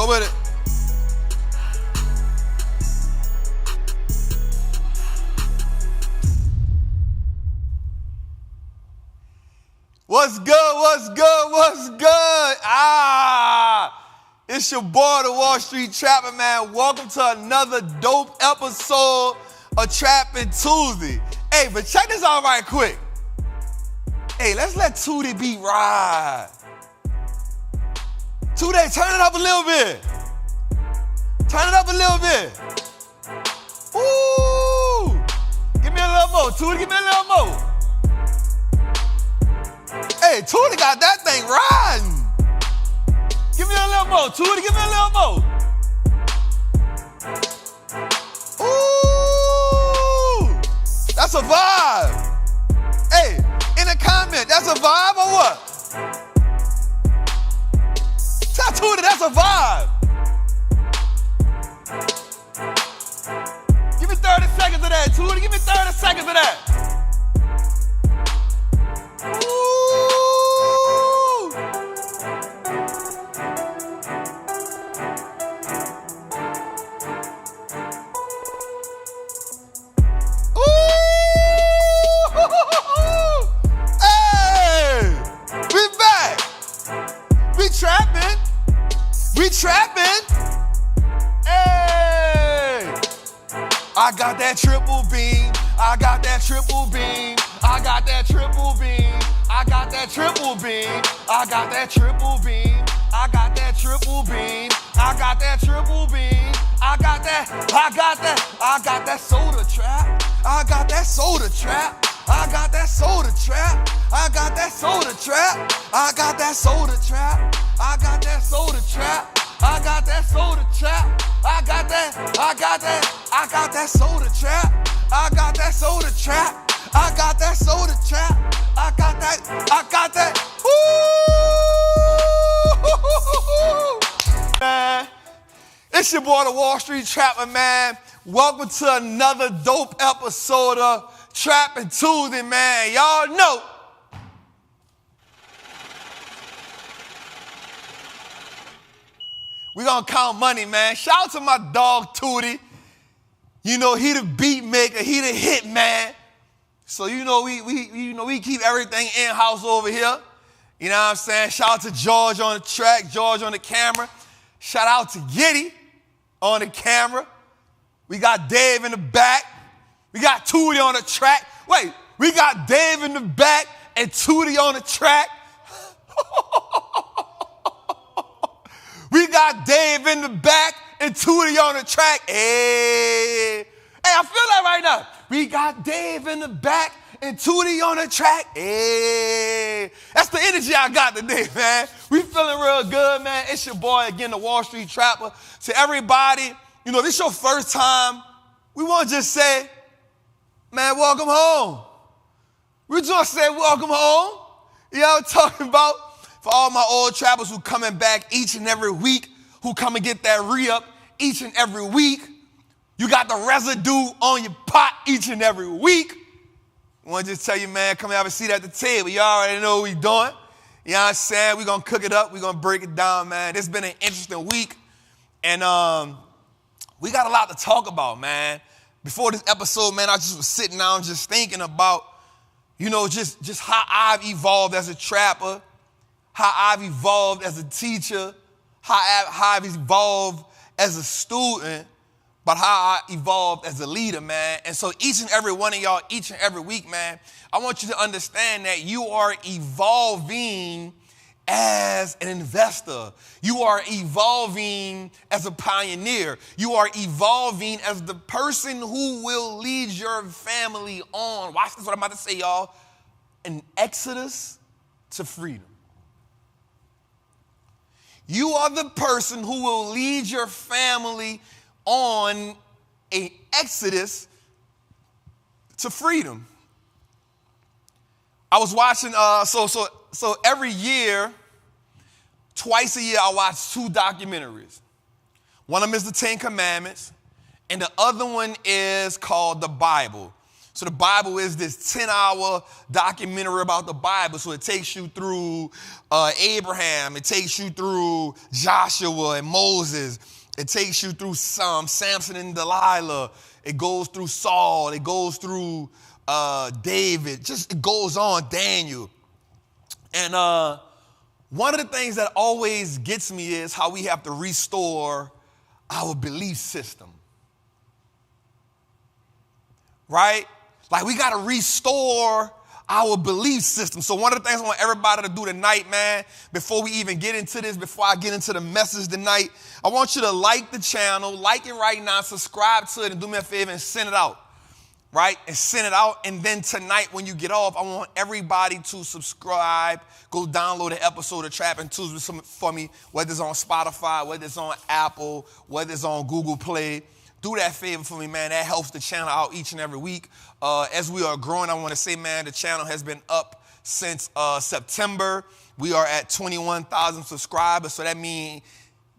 Go with it. What's good? What's good? What's good? It's your boy, the Wall Street Trappin, man. Welcome to another dope episode of Trappin Tuesday. Hey, but check this out right quick. Hey, let's let Tootie beat ride. Tootie, turn it up a little bit. Turn it up a little bit. Ooh. Give me a little more. Tootie, give me a little more. Hey, Tootie got that thing riding. Give me a little more. Tootie, give me a little more. Ooh. That's a vibe. Hey, in the comment, that's a vibe or what? Tell Tootie that's a vibe. Give me 30 seconds of that, Tootie. Give me 30 seconds of that. Ooh. Ooh. Hey, we back. We trapping. We trapping. Hey. I got that triple beam. I got that triple beam. I got that triple beam. I got that triple beam. I got that triple beam. I got that triple beam. I got that triple beam. I got that soda trap. I got that soda trap. I got that soda trap. I got that soda trap. I got that soda trap. I got that soda trap. I got that soda trap. I got that soda trap. I got that soda trap. I got that soda trap. I got that. Ooh. Man, it's your boy, the Wall Street Trappin, man. Welcome to another dope episode of Trappin Tuesday, man. Y'all know. We gonna count money, man. Shout out to my dog, Tootie. You know, he the beat maker, he the hit man. So we keep everything in-house over here. You know what I'm saying? Shout out to George on the track, George on the camera. Shout out to Giddy on the camera. We got Dave in the back. We got Tootie on the track. Wait, we got Dave in the back and Tootie on the track. We got Dave in the back and Tootie on the track. Hey, I feel that right now. We got Dave in the back and Tootie on the track. Hey, that's the energy I got today, man. We feeling real good, man. It's your boy again, the Wall Street Trapper. To everybody, you know, this your first time. We want to just say, man, welcome home. We just say welcome home. You know what I'm talking about? For all my old trappers who coming back each and every week, who come and get that re-up each and every week. You got the residue on your pot each and every week. I want to just tell you, man, come and have a seat at the table. You already know what we doing. You know what I'm saying? We're going to cook it up. We're going to break it down, man. It's been an interesting week. And we got a lot to talk about, man. Before this episode, man, I just was sitting down just thinking about, you know, just how I've evolved as a trapper, how I've evolved as a teacher, how I've evolved as a student, but how I evolved as a leader, man. And so each and every one of y'all, each and every week, man, I want you to understand that you are evolving as an investor. You are evolving as a pioneer. You are evolving as the person who will lead your family on. Watch this, what I'm about to say, y'all. An exodus to freedom. You are the person who will lead your family on an exodus to freedom. I was watching, so every year, twice a year, I watch 2 documentaries. One of them is the 10 Commandments, and the other one is called the Bible. So the Bible is this 10-hour documentary about the Bible. So it takes you through Abraham. It takes you through Joshua and Moses. It takes you through Samson and Delilah. It goes through Saul. It goes through David. Just it goes on, Daniel. And one of the things that always gets me is how we have to restore our belief system. Right? Like we got to restore our belief system. So one of the things I want everybody to do tonight, man, before we even get into this, before I get into the message tonight, I want you to like the channel, like it right now, subscribe to it, and do me a favor and send it out. Right? And send it out. And then tonight when you get off, I want everybody to subscribe. Go download an episode of Trappin for me, whether it's on Spotify, whether it's on Apple, whether it's on Google Play. Do that favor for me, man. That helps the channel out each and every week. As we are growing, I want to say, man, the channel has been up since September. We are at 21,000 subscribers. So that means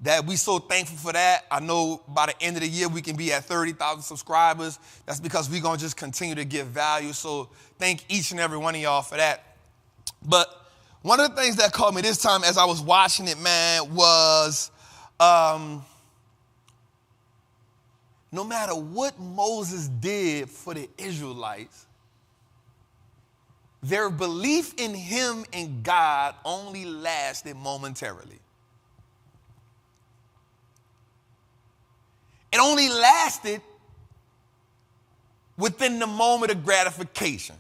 that we so thankful for that. I know by the end of the year, we can be at 30,000 subscribers. That's because we're going to just continue to give value. So thank each and every one of y'all for that. But one of the things that caught me this time as I was watching it, man, was no matter what Moses did for the Israelites, their belief in him and God only lasted momentarily. It only lasted within the moment of gratification.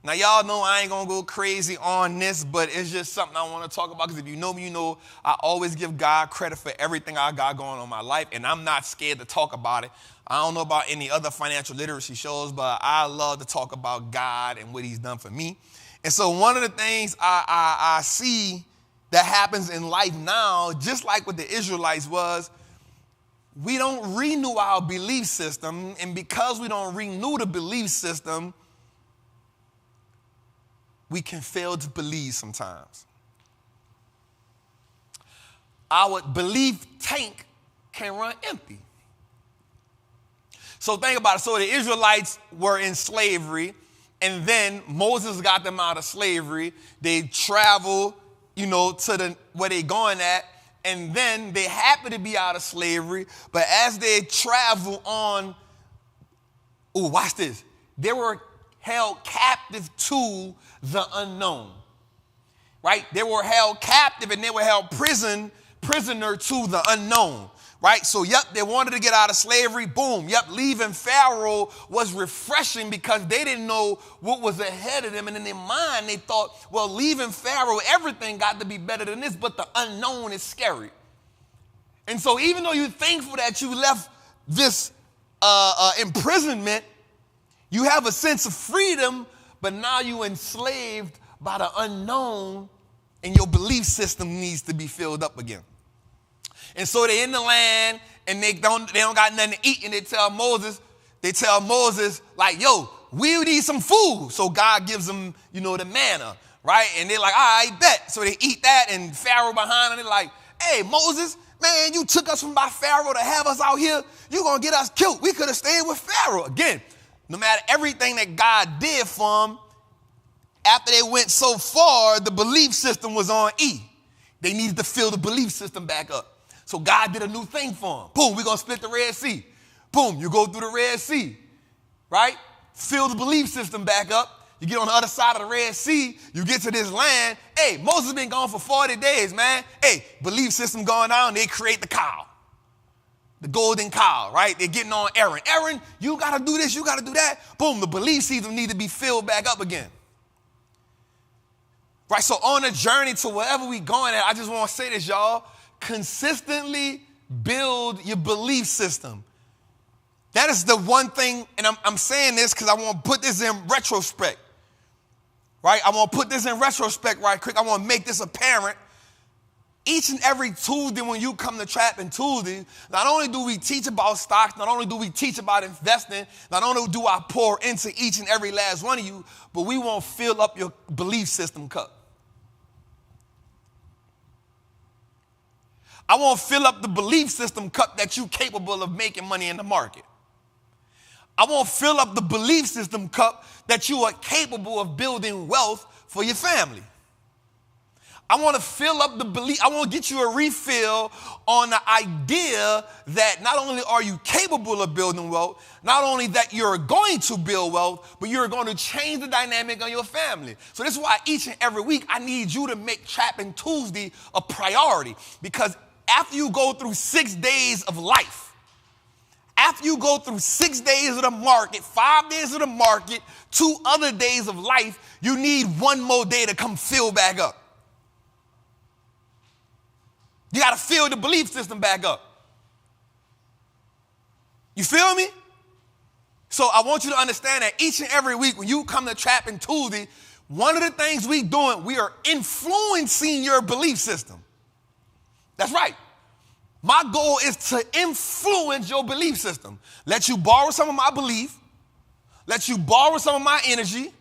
Now, y'all know I ain't going to go crazy on this, but it's just something I want to talk about because if you know me, you know I always give God credit for everything I got going on in my life, and I'm not scared to talk about it. I don't know about any other financial literacy shows, but I love to talk about God and what he's done for me. And so one of the things I see that happens in life now, just like what the Israelites was, we don't renew our belief system, and because we don't renew the belief system, we can fail to believe sometimes. Our belief tank can run empty. So think about it. So the Israelites were in slavery, and then Moses got them out of slavery. They travel, to where they going at, and then they happen to be out of slavery. But as they travel on, watch this. They were held captive to the unknown, right? They were held captive and they were held prisoner to the unknown, right? So, they wanted to get out of slavery. Boom. Leaving Pharaoh was refreshing because they didn't know what was ahead of them. And in their mind, they thought, well, leaving Pharaoh, everything got to be better than this, but the unknown is scary. And so even though you're thankful that you left this imprisonment, you have a sense of freedom, but now you're enslaved by the unknown, and your belief system needs to be filled up again. And so they're in the land, and they don't got nothing to eat, and they tell Moses, like, yo, we need some food. So God gives them, the manna, right? And they're like, all right, bet. So they eat that, and Pharaoh behind them, they're like, hey, Moses, man, you took us from by Pharaoh to have us out here. You're going to get us killed. We could have stayed with Pharaoh. Again, no matter everything that God did for them, after they went so far, the belief system was on E. They needed to fill the belief system back up. So God did a new thing for them. Boom, we're going to split the Red Sea. Boom, you go through the Red Sea, right? Fill the belief system back up. You get on the other side of the Red Sea. You get to this land. Hey, Moses been gone for 40 days, man. Hey, belief system going down. They create the cow. The golden cow, right? They're getting on Aaron. Aaron, you got to do this, you got to do that. Boom, the belief system need to be filled back up again. Right, so on a journey to wherever we going at, I just want to say this, y'all. Consistently build your belief system. That is the one thing, and I'm saying this because I want to put this in retrospect. Right? I want to put this in retrospect right quick. I want to make this apparent. Each and every Tuesday when you come to Trappin Tuesday, not only do we teach about stocks, not only do we teach about investing, not only do I pour into each and every last one of you, but we won't fill up your belief system cup. I won't fill up the belief system cup that you're capable of making money in the market. I want to fill up the belief system cup that you are capable of building wealth for your family. I want to fill up the belief. I want to get you a refill on the idea that not only are you capable of building wealth, not only that you're going to build wealth, but you're going to change the dynamic of your family. So this is why each and every week I need you to make Trappin' Tuesday a priority. Because after you go through 6 days of life, after you go through 6 days of the market, 5 days of the market, 2 other days of life, you need one more day to come fill back up. You got to fill the belief system back up. You feel me? So I want you to understand that each and every week when you come to Trappin' Tuesday, one of the things we doing, we are influencing your belief system. That's right. My goal is to influence your belief system. Let you borrow some of my belief. Let you borrow some of my energy.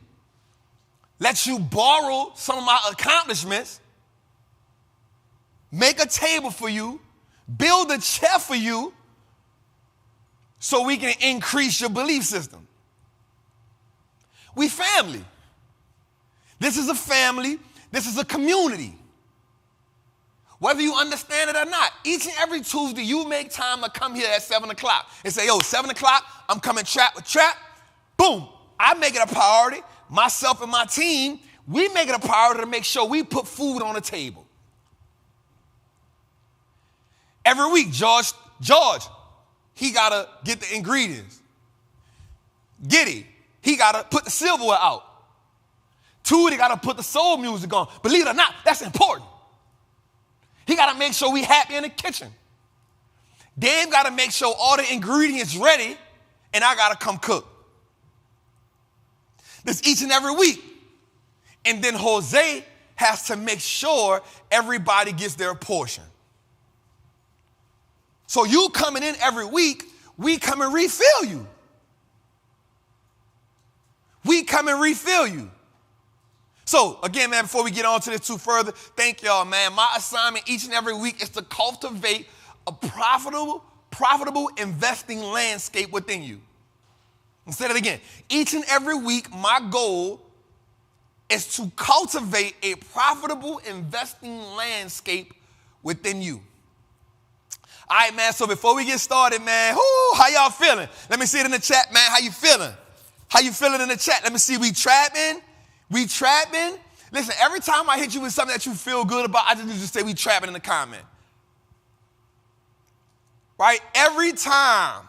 Let you borrow some of my accomplishments. Make a table for you, build a chair for you so we can increase your belief system. We family. This is a family. This is a community. Whether you understand it or not, each and every Tuesday you make time to come here at 7 o'clock and say, yo, 7 o'clock, I'm coming trap with trap. Boom. I make it a priority. Myself and my team, we make it a priority to make sure we put food on the table. Every week, George, he got to get the ingredients. Giddy, he got to put the silverware out. Tootie got to put the soul music on. Believe it or not, that's important. He got to make sure we happy in the kitchen. Dave got to make sure all the ingredients ready, and I got to come cook. This each and every week. And then Jose has to make sure everybody gets their portion. So you coming in every week, we come and refill you. We come and refill you. So again, man, before we get on to this too further, thank y'all, man. My assignment each and every week is to cultivate a profitable investing landscape within you. I'll say that again. Each and every week, my goal is to cultivate a profitable investing landscape within you. All right, man, so before we get started, man, how y'all feeling? Let me see it in the chat, man. How you feeling? How you feeling in the chat? Let me see. We trapping? We trapping? Listen, every time I hit you with something that you feel good about, I just say we trapping in the comment. Right? Every time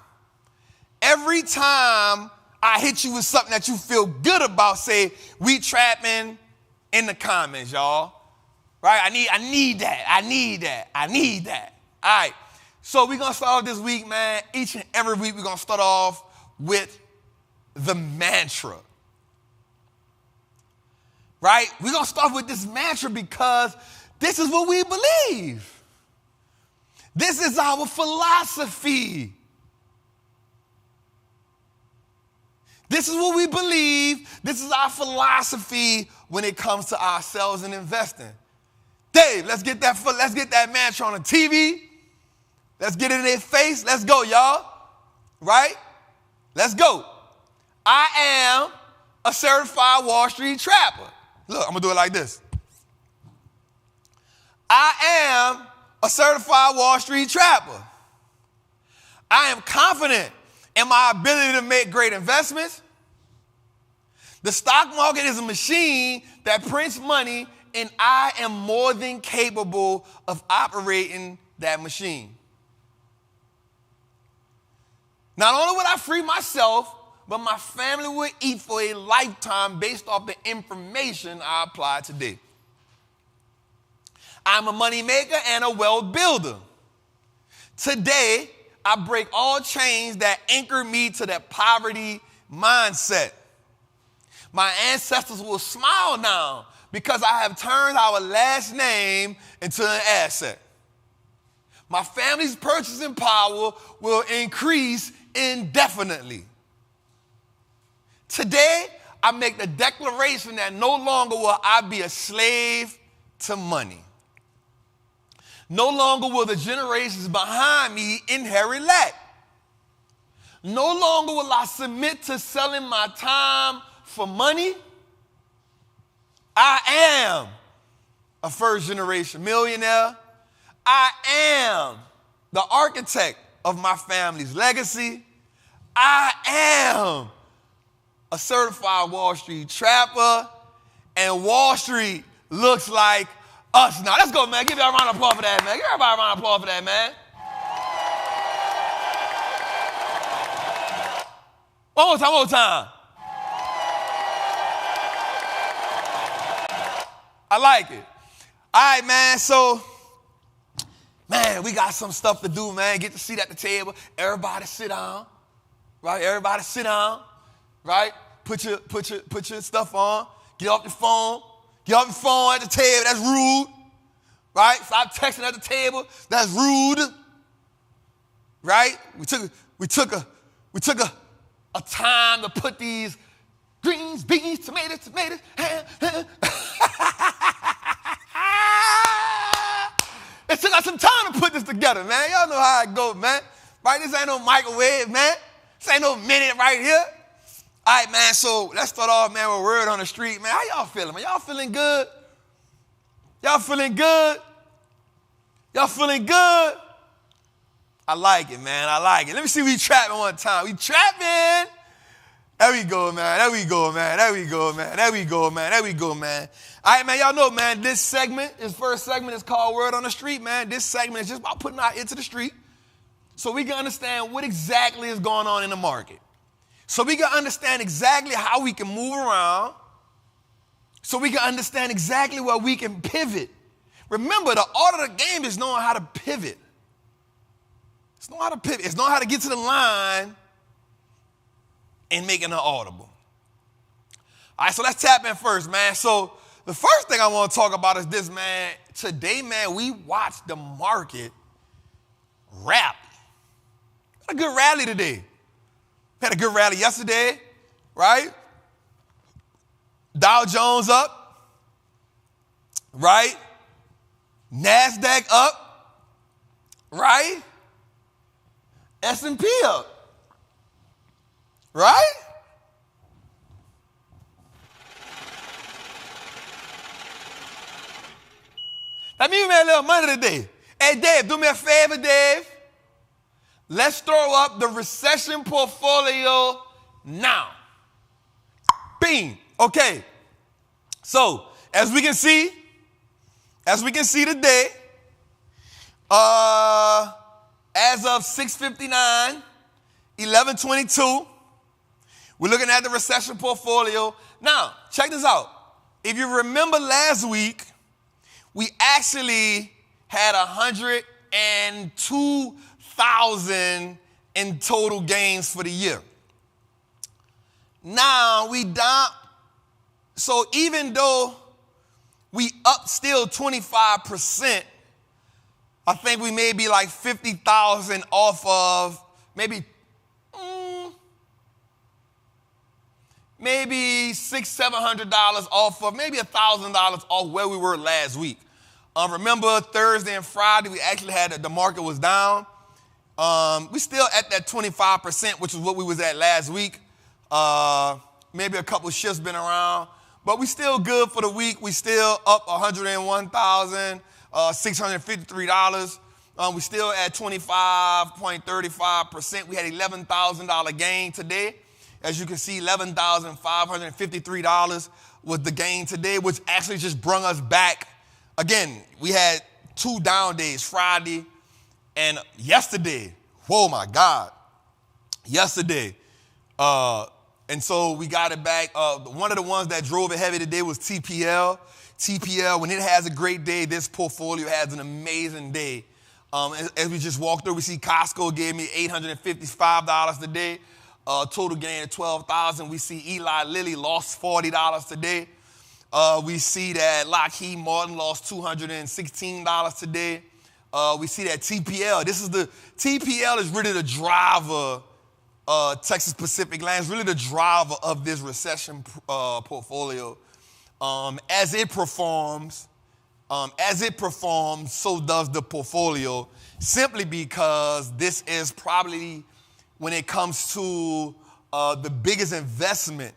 I hit you with something that you feel good about, say we trapping in the comments, y'all. Right? I need that. All right. So we're going to start off this week, man. Each and every week we're going to start off with the mantra. Right? We're going to start with this mantra because this is what we believe. This is our philosophy. This is what we believe. This is our philosophy when it comes to ourselves and investing. Dave, let's get that mantra on the TV. Let's get it in their face. Let's go, y'all. Right? Let's go. I am a certified Wallstreet trapper. Look, I'm going to do it like this. I am a certified Wallstreet trapper. I am confident in my ability to make great investments. The stock market is a machine that prints money, and I am more than capable of operating that machine. Not only would I free myself, but my family would eat for a lifetime based off the information I apply today. I'm a money maker and a wealth builder. Today, I break all chains that anchor me to that poverty mindset. My ancestors will smile now because I have turned our last name into an asset. My family's purchasing power will increase indefinitely. Today, I make the declaration that no longer will I be a slave to money. No longer will the generations behind me inherit lack. No longer will I submit to selling my time for money. I am a first-generation millionaire. I am the architect of my family's legacy. I am a certified Wall Street trapper, and Wall Street looks like us now. Let's go, man. Give y'all a round of applause for that, man. Give everybody a round of applause for that, man. One more time. I like it. All right, man, so, man, we got some stuff to do, man. Get to sit at the table. Everybody sit down, right? Everybody sit down, right? Put your stuff on. Get off your phone. Get off your phone at the table. That's rude, right? Stop texting at the table. That's rude, right? We took a time to put these greens, beans, tomatoes, ham. It took us some time to put this together, man. Y'all know how it goes, man. Right? This ain't no microwave, man. This ain't no minute right here. All right, man, so let's start off, man, with a word on the street, man. How y'all feeling, man? Y'all feeling good? Y'all feeling good? Y'all feeling good? I like it, man. I like it. Let me see we trapping one time. We trapping. There we go, man. There we go, man. There we go, man. There we go, man. There we go, man. All right, man, y'all know, man, this first segment is called Word on the Street, man. This segment is just about putting our ear to the street so we can understand what exactly is going on in the market. So we can understand exactly how we can move around. So we can understand exactly where we can pivot. Remember, the art of the game is knowing how to pivot. It's knowing how to pivot. It's knowing how to get to the line and making it audible. All right, so let's tap in first, man. So the first thing I want to talk about is this, man. Today, man, we watched the market rally. Had a good rally today. Had a good rally yesterday, right? Dow Jones up, right? NASDAQ up, right? S&P up, right? That means we made a little money today. Hey, Dave, do me a favor, Dave. Let's throw up the recession portfolio now. Bing. Okay. So, as we can see today, as of 6:59, 11/22, we're looking at the recession portfolio. Now, check this out. If you remember last week, we actually had 102,000 in total gains for the year. Now we down, so even though we up still 25%, I think we may be like 50,000 off of maybe $600-700 off of, maybe $1,000 off where we were last week. Remember Thursday and Friday, we actually had the market was down. We still at that 25%, which is what we was at last week. Maybe a couple of shifts been around, but we still good for the week. We still up $101,653. We still at 25.35%. We had $11,000 gain today. As you can see, $11,553 was the gain today, which actually just brung us back. Again, we had 2 down days, Friday and yesterday. Whoa, my God. Yesterday. And so we got it back. One of the ones that drove it heavy today was TPL. TPL, when it has a great day, this portfolio has an amazing day. As we just walked through, we see Costco gave me $855 today. Total gain of $12,000. We see Eli Lilly lost $40 today. We see that Lockheed Martin lost $216 today. We see that TPL. TPL is really the driver. Texas Pacific Land is really the driver of this recession portfolio. As it performs, so does the portfolio. Simply because this is probably when it comes to the biggest investment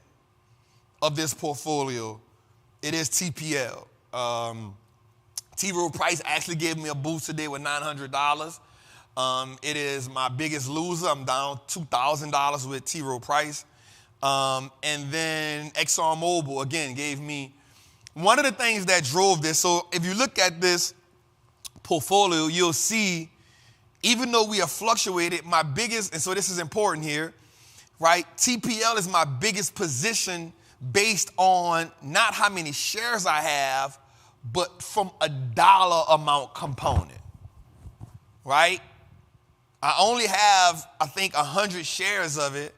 of this portfolio, it is TPL. T. Rowe Price actually gave me a boost today with $900. It is my biggest loser. I'm down $2,000 with T. Rowe Price. And then ExxonMobil, again, gave me one of the things that drove this. So if you look at this portfolio, you'll see, even though we have fluctuated, my biggest, and so this is important here, right? TPL is my biggest position based on not how many shares I have, but from a dollar amount component, right? I only have, I think, 100 shares of it,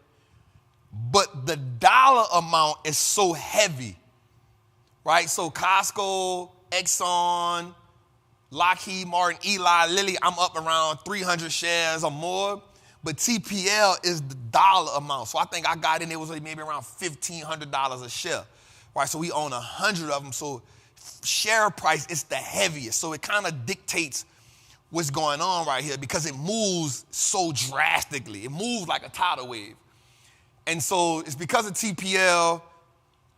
but the dollar amount is so heavy, right? So Costco, Exxon, Lockheed Martin, Eli Lilly, I'm up around 300 shares or more, but TPL is the dollar amount. So I think I got in, it was maybe around $1,500 a share, right? So we own 100 of them, so share price is the heaviest. So it kind of dictates what's going on right here because it moves so drastically. It moves like a tidal wave. And so it's because of TPL,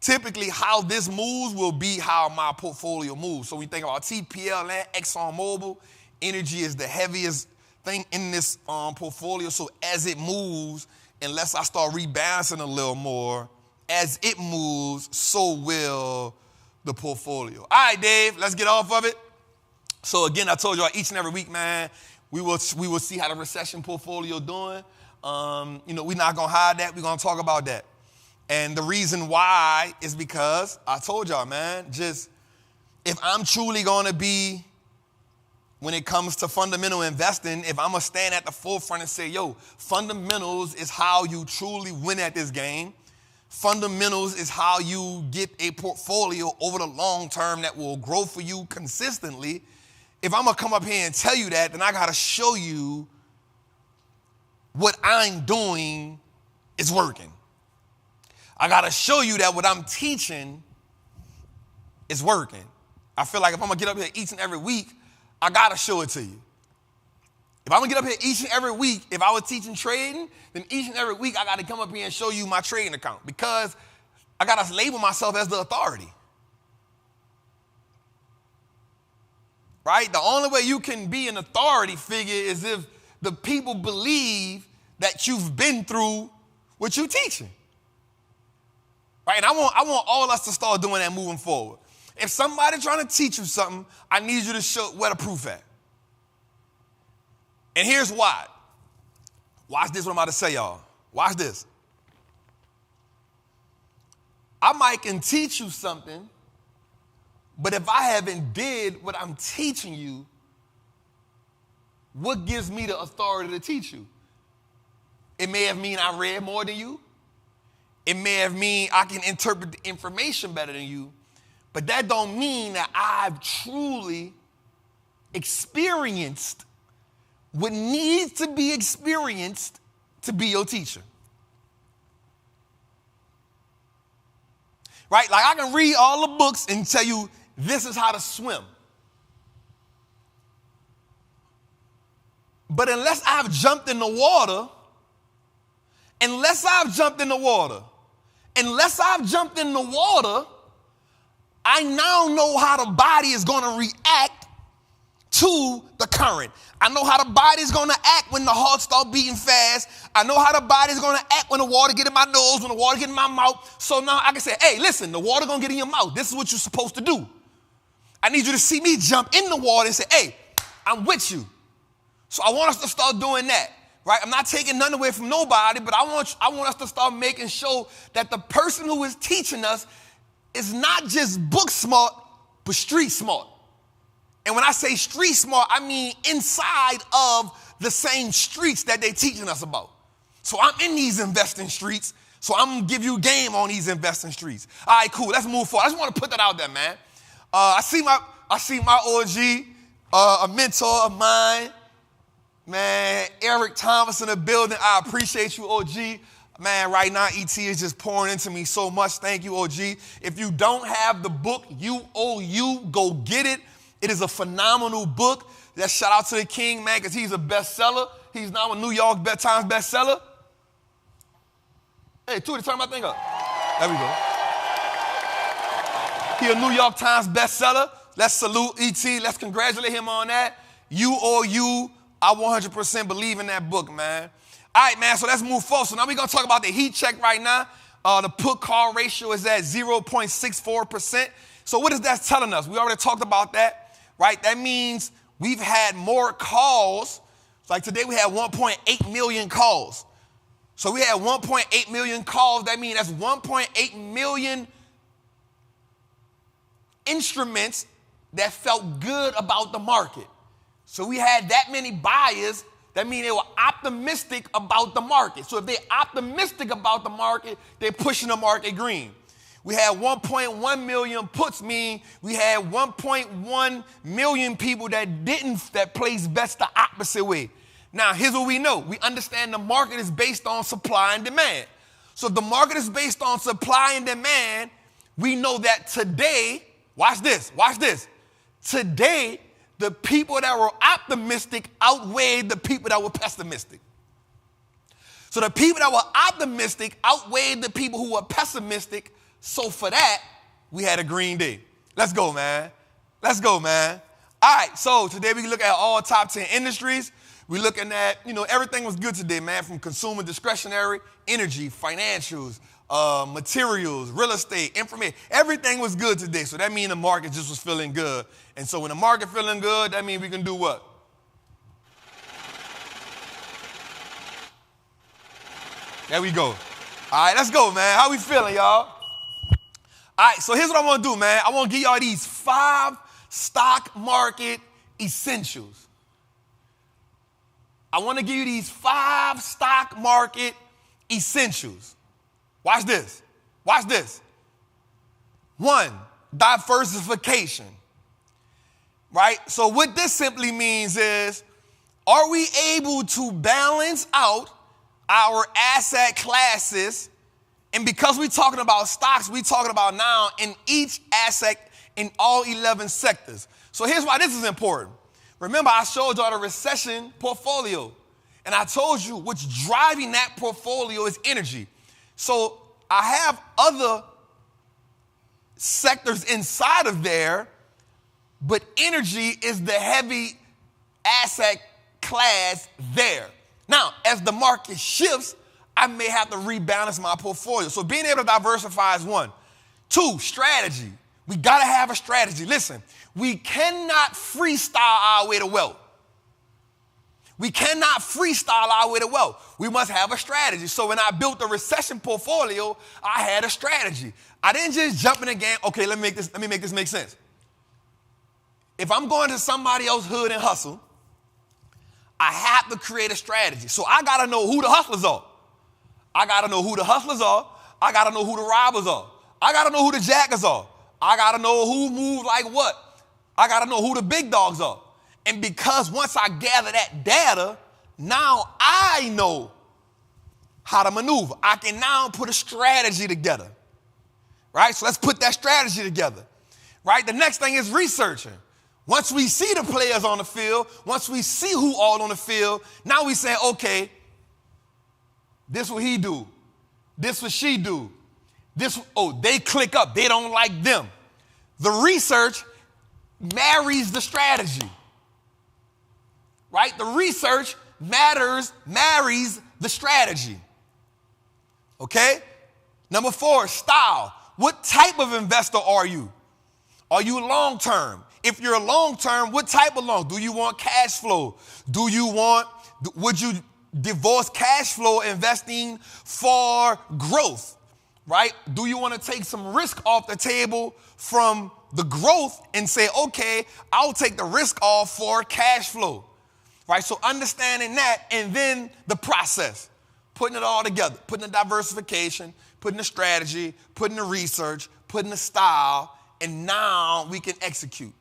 typically how this moves will be how my portfolio moves. So when you think about TPL and ExxonMobil, energy is the heaviest thing in this portfolio. So as it moves, unless I start rebalancing a little more, as it moves, so will the portfolio. All right, Dave, let's get off of it. So again, I told y'all each and every week, man, we will see how the recession portfolio doing. We're not going to hide that. We're going to talk about that. And the reason why is because I told y'all, man, just if I'm truly going to be, when it comes to fundamental investing, if I'm going to stand at the forefront and say, yo, fundamentals is how you truly win at this game. Fundamentals is how you get a portfolio over the long term that will grow for you consistently. If I'm going to come up here and tell you that, then I got to show you what I'm doing is working. I got to show you that what I'm teaching is working. I feel like if I'm going to get up here each and every week, I got to show it to you. If I'm going to get up here each and every week, if I was teaching trading, then each and every week I got to come up here and show you my trading account because I got to label myself as the authority. Right? The only way you can be an authority figure is if the people believe that you've been through what you're teaching. Right? And I want all us to start doing that moving forward. If somebody's trying to teach you something, I need you to show where the proof at. And here's why. Watch this, what I'm about to say, y'all. Watch this. I might can teach you something, but if I haven't did what I'm teaching you, what gives me the authority to teach you? It may have mean I read more than you. It may have mean I can interpret the information better than you. But that don't mean that I've truly experienced what needs to be experienced to be your teacher. Right? Like I can read all the books and tell you this is how to swim. But unless I've jumped in the water, I now know how the body is going to react to the current. I know how the body is going to act when the heart starts beating fast. I know how the body is going to act when the water get in my nose, when the water get in my mouth. So now I can say, hey, listen, the water going to get in your mouth. This is what you're supposed to do. I need you to see me jump in the water and say, hey, I'm with you. So I want us to start doing that, right? I'm not taking nothing away from nobody, but I want us to start making sure that the person who is teaching us is not just book smart, but street smart. And when I say street smart, I mean inside of the same streets that they're teaching us about. So I'm in these investing streets, so I'm going to give you game on these investing streets. All right, cool. Let's move forward. I just want to put that out there, man. I see my OG, a mentor of mine, man, Eric Thomas in the building. I appreciate you, OG. Man, right now, ET is just pouring into me so much. Thank you, OG. If you don't have the book, UOU, go get it. It is a phenomenal book. Let's shout out to the king, man, because he's a bestseller. He's now a New York Times bestseller. Hey, Tootie, turn my thing up. There we go. He a New York Times bestseller. Let's salute E.T. Let's congratulate him on that. You or you, I 100% believe in that book, man. All right, man, so let's move forward. So now we're going to talk about the heat check right now. The put-call ratio is at 0.64%. So what is that telling us? We already talked about that, right? That means we've had more calls. Like today we had 1.8 million calls. So we had 1.8 million calls. That means that's 1.8 million instruments that felt good about the market. So we had that many buyers. That means they were optimistic about the market. So if they're optimistic about the market, they're pushing the market green. We had 1.1 million puts, mean we had 1.1 million people that placed bets the opposite way. Now, here's what we know. We understand the market is based on supply and demand. So if the market is based on supply and demand, we know that today, watch this. Today, the people that were optimistic outweighed the people that were pessimistic. So the people that were optimistic outweighed the people who were pessimistic. So for that, we had a green day. Let's go, man. All right, so today we look at all top 10 industries. We're looking at, everything was good today, man, from consumer discretionary, energy, financials, materials, real estate, information. Everything was good today. So that means the market just was feeling good. And so when the market feeling good, that means we can do what? There we go. All right, let's go, man. How we feeling, y'all? All right, so here's what I want to do, man. I want to give y'all these 5 stock market essentials. I want to give you these 5 stock market essentials. Watch this. 1, diversification. Right? So what this simply means is, are we able to balance out our asset classes? And because we're talking about stocks, we're talking about now in each asset in all 11 sectors. So here's why this is important. Remember, I showed y'all the recession portfolio. And I told you what's driving that portfolio is energy. So I have other sectors inside of there, but energy is the heavy asset class there. Now, as the market shifts, I may have to rebalance my portfolio. So being able to diversify is 1. 2, strategy. We got to have a strategy. Listen, we cannot freestyle our way to wealth. We must have a strategy. So when I built the recession portfolio, I had a strategy. I didn't just jump in the game. Okay, let me make this make sense. If I'm going to somebody else's hood and hustle, I have to create a strategy. So I got to know who the hustlers are. I got to know who the robbers are. I got to know who the jackers are. I got to know who moves like what. I got to know who the big dogs are. And because once I gather that data, now I know how to maneuver. I can now put a strategy together, right? So let's put that strategy together, right? The next thing is researching. Once we see the players on the field, once we see who all on the field, now we say, okay, this what he do. This what she do. They click up. They don't like them. The research marries the strategy, right? The research marries the strategy, okay? Number 4, style. What type of investor are you? Are you long-term? If you're long-term, what type of long? Do you want cash flow? Would you divorce cash flow investing for growth, right? Do you want to take some risk off the table from the growth and say, okay, I'll take the risk off for cash flow, right? So understanding that, and then the process, putting it all together, putting the diversification, putting the strategy, putting the research, putting the style, and now we can execute.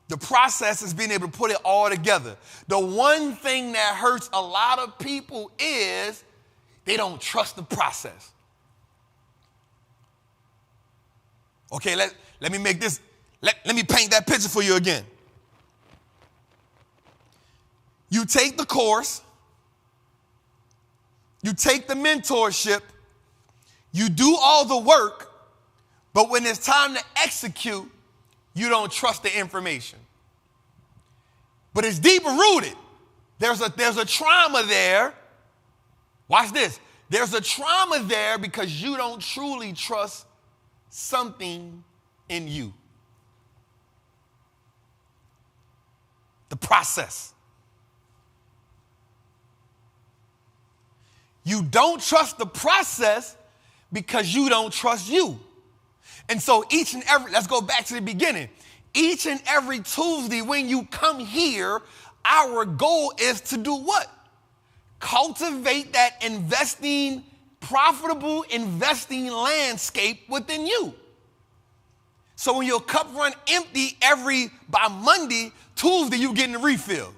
The process is being able to put it all together. The one thing that hurts a lot of people is they don't trust the process. Okay, let me make this, let me paint that picture for you again. You take the course, you take the mentorship, You do all the work, but when it's time to execute, you don't trust the information. But it's deeper rooted. There's a trauma there. Watch this. There's a trauma there because you don't truly trust something in you. The process. You don't trust the process because you don't trust you. And so let's go back to the beginning. Each and every Tuesday when you come here, our goal is to do what? Cultivate that profitable investing landscape within you. So when your cup run empty by Monday, Tuesday, you getting a refill.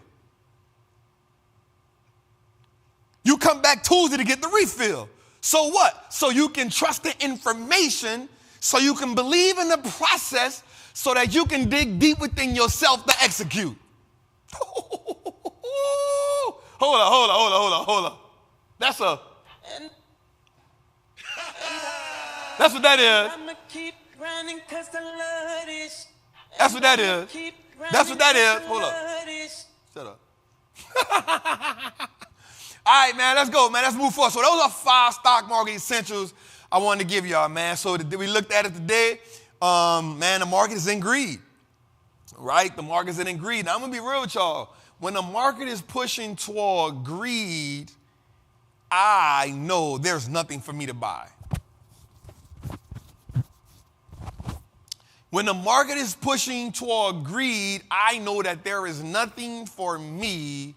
You come back Tuesday to get the refill. So what? So you can trust the information, so you can believe in the process, so that you can dig deep within yourself to execute. Hold on. That's what that is. That's what that is. That's what that is. Hold up. Shut up. All right, man, let's go, man. Let's move forward. So those are 5 stock market essentials I wanted to give y'all, man. So we looked at it today. Man, the market is in greed, right? The market is in greed. Now, I'm going to be real with y'all. When the market is pushing toward greed, I know there's nothing for me to buy. When the market is pushing toward greed, I know that there is nothing for me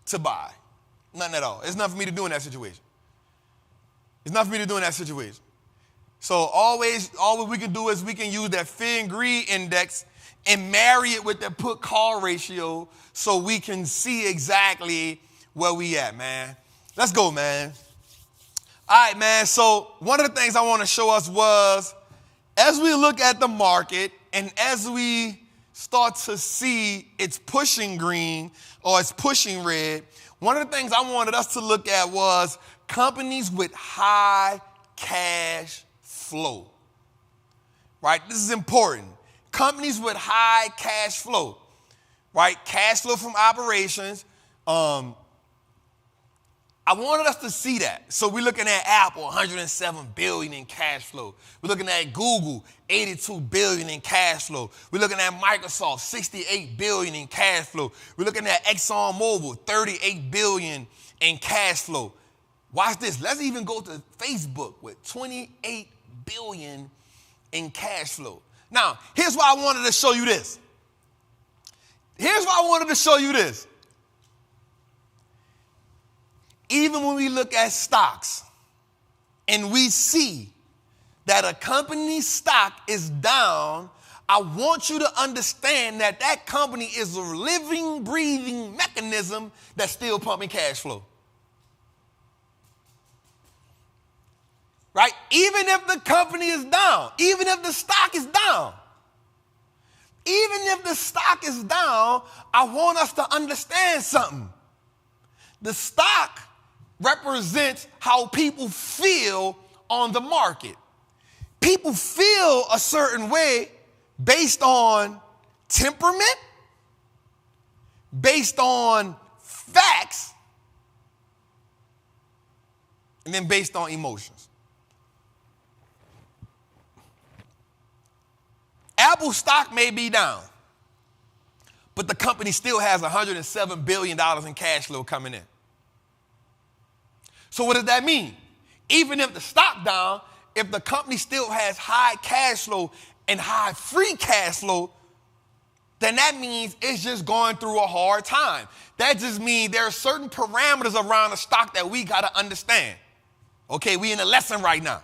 to buy. Nothing at all. It's nothing for me to do in that situation. It's nothing for me to do in that situation. So all we can do is we can use that fear and greed index and marry it with the put-call ratio so we can see exactly where we at, man. Let's go, man. All right, man. So one of the things I want to show us was, as we look at the market and as we start to see it's pushing green or it's pushing red, one of the things I wanted us to look at was companies with high cash flow, right? This is important. Companies with high cash flow, right? Cash flow from operations. I wanted us to see that. So we're looking at Apple, $107 billion in cash flow. We're looking at Google, $82 billion in cash flow. We're looking at Microsoft, $68 billion in cash flow. We're looking at ExxonMobil, $38 billion in cash flow. Watch this. Let's even go to Facebook with $28 billion in cash flow. Now, here's why I wanted to show you this. Even when we look at stocks and we see that a company's stock is down, I want you to understand that that company is a living, breathing mechanism that's still pumping cash flow. Right? Even if the company is down, even if the stock is down, I want us to understand something. The stock represents how people feel on the market. People feel a certain way based on temperament, based on facts, and then based on emotions. Apple stock may be down, but the company still has $107 billion in cash flow coming in. So what does that mean? Even if the stock down, if the company still has high cash flow and high free cash flow, then that means it's just going through a hard time. That just means there are certain parameters around the stock that we got to understand. Okay, we in a lesson right now.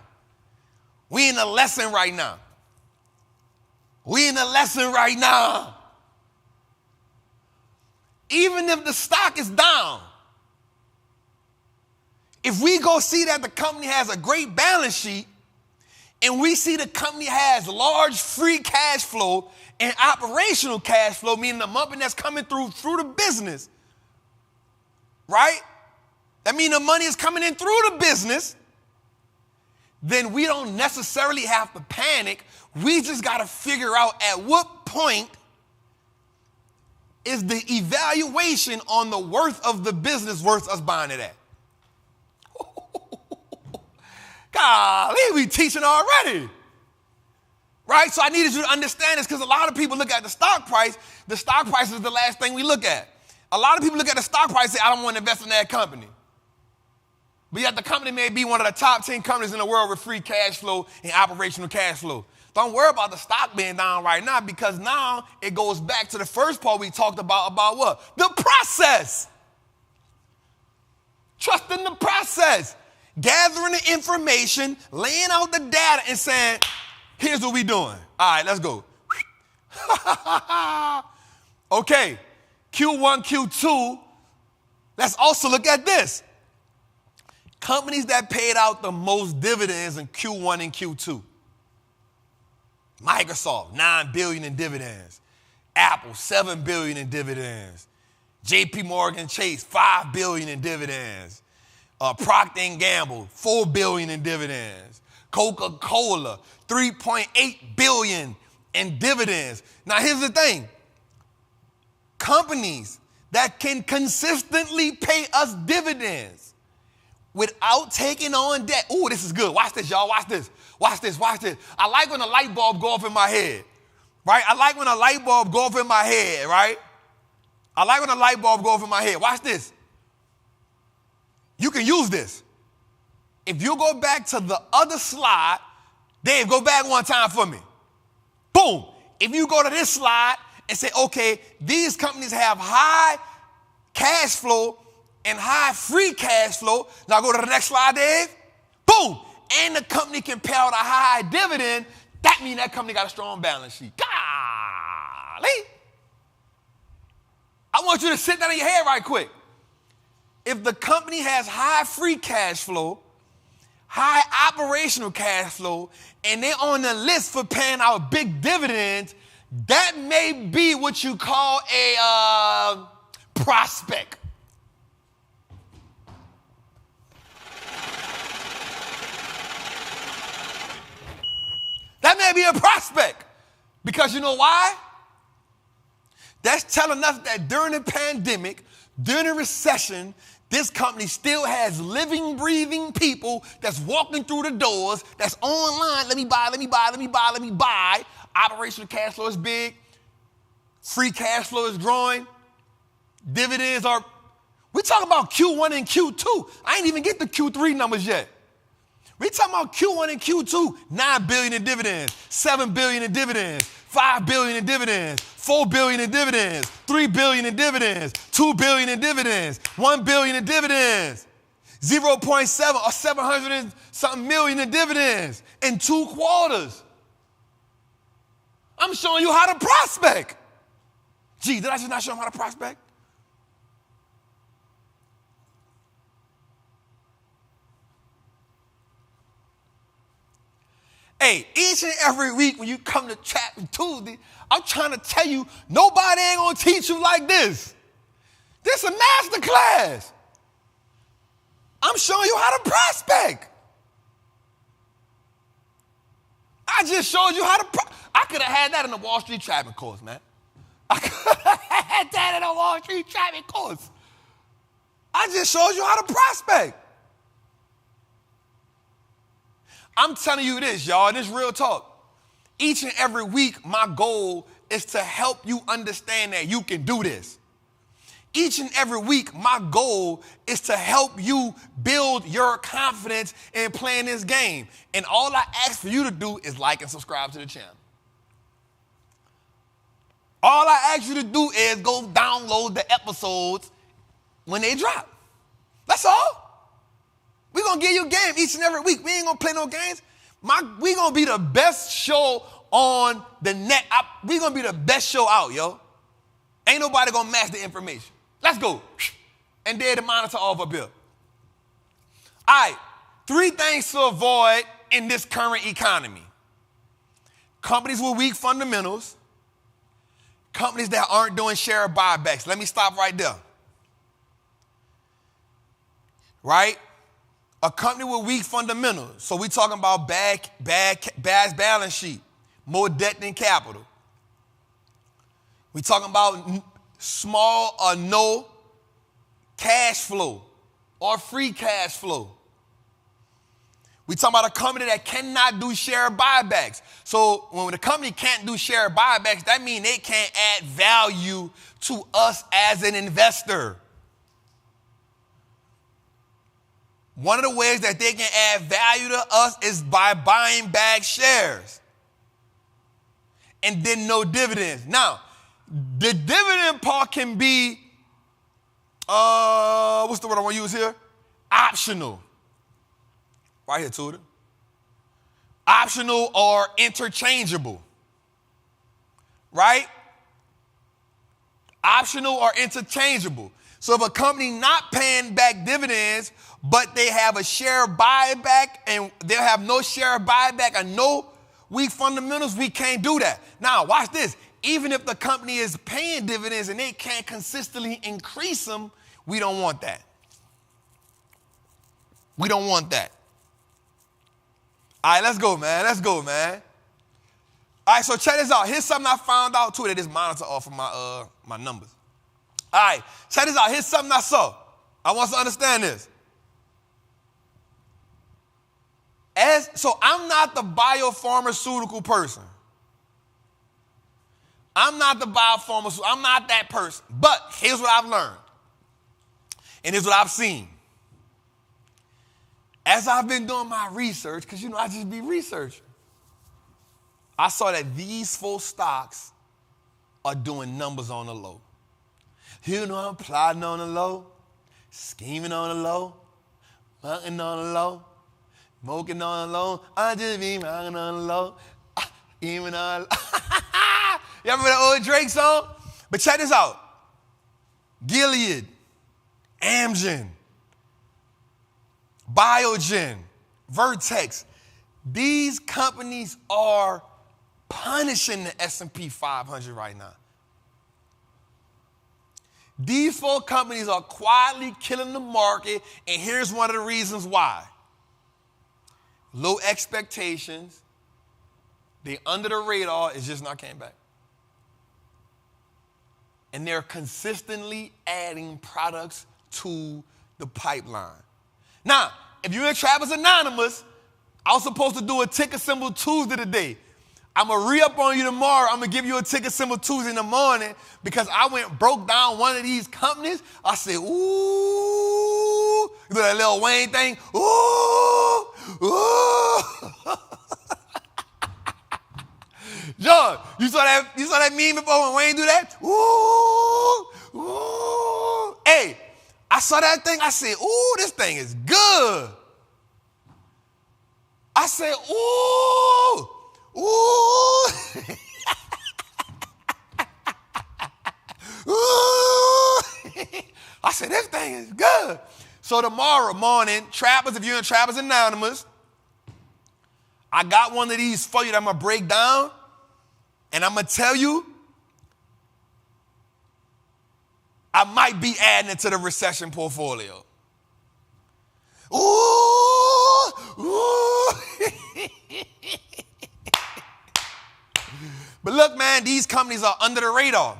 Even if the stock is down, if we go see that the company has a great balance sheet and we see the company has large free cash flow and operational cash flow, meaning the money that's coming through the business, right? That means the money is coming in through the business. then we don't necessarily have to panic. We just got to figure out at what point is the evaluation on the worth of the business worth us buying it at. Golly, we teaching already. Right? So I needed you to understand this because a lot of people look at the stock price. The stock price is the last thing we look at. A lot of people look at the stock price and say, I don't want to invest in that company. But yet the company may be one of the top 10 companies in the world with free cash flow and operational cash flow. Don't worry about the stock being down right now because now it goes back to the first part we talked about what? The process. Trust in the process. Gathering the information, laying out the data and saying, here's what we're doing. All right, let's go. Okay, Q1, Q2. Let's also look at this. Companies that paid out the most dividends in Q1 and Q2. Microsoft, $9 billion in dividends. Apple, $7 billion in dividends. JP Morgan Chase, $5 billion in dividends. Procter & Gamble, $4 billion in dividends. Coca-Cola, $3.8 billion in dividends. Now, here's the thing. Companies that can consistently pay us dividends without taking on debt. Ooh, this is good. Watch this, y'all. Watch this. Watch this. Watch this. I like when a light bulb go off in my head, right? I like when a light bulb go off in my head, right? I like when a light bulb go off in my head. Watch this. You can use this. If you go back to the other slide, Dave, go back one time for me. Boom. If you go to this slide and say, okay, these companies have high cash flow and high free cash flow. Now go to the next slide, Dave. Boom. And the company can pay out a high dividend. That means that company got a strong balance sheet. Golly. I want you to sit that in your head right quick. If the company has high free cash flow, high operational cash flow, and they're on the list for paying out big dividends, that may be what you call a prospect. That may be a prospect. Because you know why? That's telling us that during the pandemic, during the recession, this company still has living, breathing people that's walking through the doors, that's online. Let me buy, let me buy, let me buy, let me buy. Operational cash flow is big. Free cash flow is growing. Dividends are, we're talking about Q1 and Q2. I ain't even get the Q3 numbers yet. We're talking about Q1 and Q2, $9 billion in dividends, $7 billion in dividends, $5 billion in dividends, $4 billion in dividends, $3 billion in dividends, $2 billion in dividends, $1 billion in dividends, 0.7 or 700 and something million in dividends in 2 quarters. I'm showing you how to prospect. Gee, did I just not show them how to prospect? Hey, each and every week when you come to Trappin Tuesday, I'm trying to tell you, nobody ain't gonna teach you like this. This is a master class. I'm showing you how to prospect. I just showed you how to I could have had that in the Wallstreet Trappin course, man. I could have had that in the Wallstreet Trappin course. I just showed you how to prospect. I'm telling you this, y'all, this is real talk. Each and every week, my goal is to help you understand that you can do this. Each and every week, my goal is to help you build your confidence in playing this game. And all I ask for you to do is like and subscribe to the channel. All I ask you to do is go download the episodes when they drop. That's all. We're going to give you a game each and every week. We ain't going to play no games. We're going to be the best show on the net. We're going to be the best show out, yo. Ain't nobody going to match the information. Let's go. And there to monitor all up here. All right. 3 things to avoid in this current economy. Companies with weak fundamentals. Companies that aren't doing share buybacks. Let me stop right there. Right? A company with weak fundamentals. So we talking about bad balance sheet, more debt than capital. We talking about small or no cash flow or free cash flow. We talking about a company that cannot do share buybacks. So when the company can't do share buybacks, that means they can't add value to us as an investor. One of the ways that they can add value to us is by buying back shares. And then no dividends. Now, the dividend part can be, what's the word I want to use here? Optional. Right here, Tudor. Optional or interchangeable. Right? Optional or interchangeable. So if a company not paying back dividends, but they have a share buyback and they'll have no share buyback and no weak fundamentals, we can't do that. Now, watch this. Even if the company is paying dividends and they can't consistently increase them, we don't want that. We don't want that. All right, let's go, man. Let's go, man. All right, so check this out. Here's something I found out, too, that this monitor off of my numbers. All right, check this out. Here's something I saw. I want you to understand this. So I'm not the biopharmaceutical person. I'm not the biopharmaceutical. I'm not that person. But here's what I've learned. And here's what I've seen. As I've been doing my research, because, I just be researching, I saw that these 4 stocks are doing numbers on the low. I'm plotting on the low, scheming on the low, working on the low, smoking on the low. I just be rocking on the low, scheming on the low. You remember that old Drake song? But check this out. Gilead, Amgen, Biogen, Vertex. These companies are punishing the S&P 500 right now. These 4 companies are quietly killing the market, and here's one of the reasons why. Low expectations. They under the radar. It's just not came back. And they're consistently adding products to the pipeline. Now, if you're in Trappers Anonymous, I was supposed to do a ticker symbol Tuesday today. I'm going to re-up on you tomorrow. I'm going to give you a ticker symbol Tuesday in the morning because I broke down one of these companies. I said, ooh. You know that Lil Wayne thing? Ooh. Ooh. John, you saw that meme before when Wayne do that? Ooh. Ooh. Hey, I saw that thing. I said, ooh, this thing is good. I said, ooh. Ooh. Ooh. I said, this thing is good. So tomorrow morning, Trappers, if you're in Trappers Anonymous, I got one of these for you that I'm going to break down. And I'm going to tell you, I might be adding it to the Recession portfolio. Ooh. Ooh. But look, man, these companies are under the radar.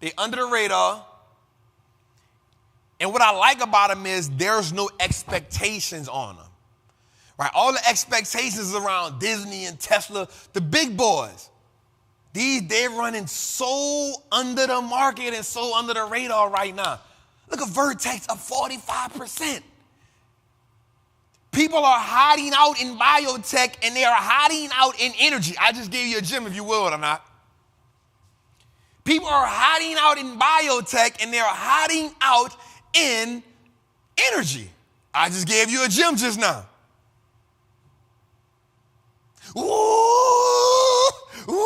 They're under the radar. And what I like about them is there's no expectations on them. Right? All the expectations around Disney and Tesla, the big boys, they're running so under the market and so under the radar right now. Look at Vertex up 45%. People are hiding out in biotech and they are hiding out in energy. I just gave you a gem if you will or not. People are hiding out in biotech and they're hiding out in energy. I just gave you a gem just now. Ooh, ooh.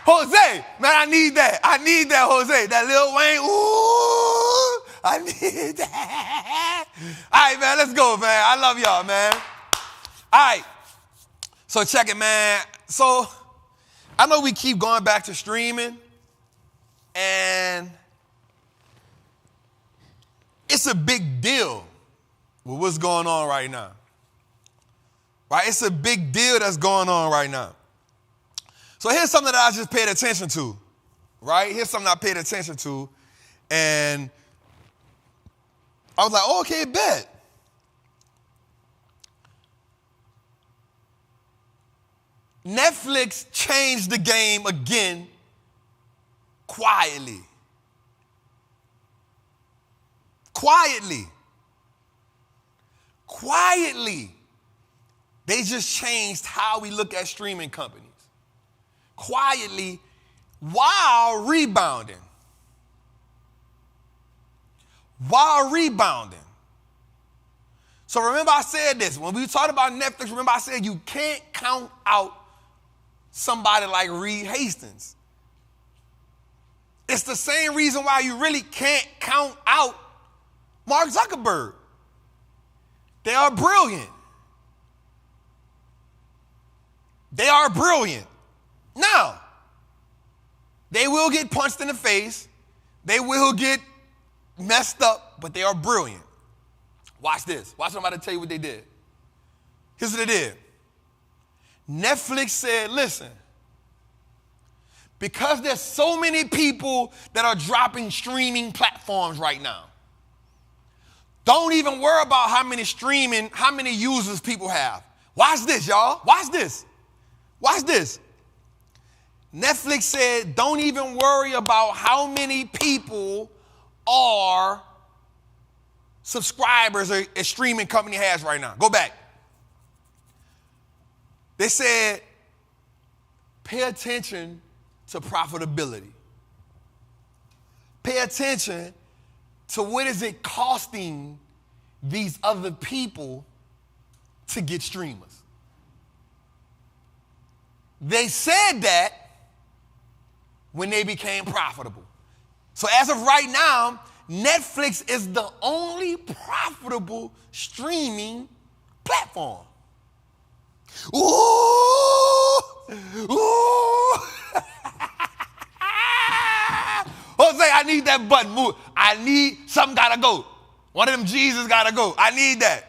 Jose, man, I need that. I need that, Jose. That Lil Wayne, ooh, I need that. All right, man, let's go, man. I love y'all, man. All right, so check it, man. So I know we keep going back to streaming, And it's a big deal with what's going on right now. Right? It's a big deal that's going on right now. So here's something that I just paid attention to. Right? Here's something I paid attention to. And I was like, oh, okay, bet. Netflix changed the game again quietly. Quietly. They just changed how we look at streaming companies. Quietly, while rebounding. So remember I said this. When we talked about Netflix, remember I said you can't count out somebody like Reed Hastings. It's the same reason why you really can't count out Mark Zuckerberg. They are brilliant. Now, they will get punched in the face. They will get messed up, but they are brilliant. Watch this. Watch what I'm about to tell you what they did. Here's what they did. Netflix said, listen, because there's so many people that are dropping streaming platforms right now, don't even worry about how many users people have. Watch this, y'all. Watch this. Netflix said, don't even worry about how many people are subscribers a streaming company has right now. Go back. They said, pay attention to profitability. Pay attention to what is it costing these other people to get streamers. They said that when they became profitable. So as of right now, Netflix is the only profitable streaming platform. Ooh! Jose, I need that button. Move. I need something gotta go. One of them Jesus gotta go. I need that.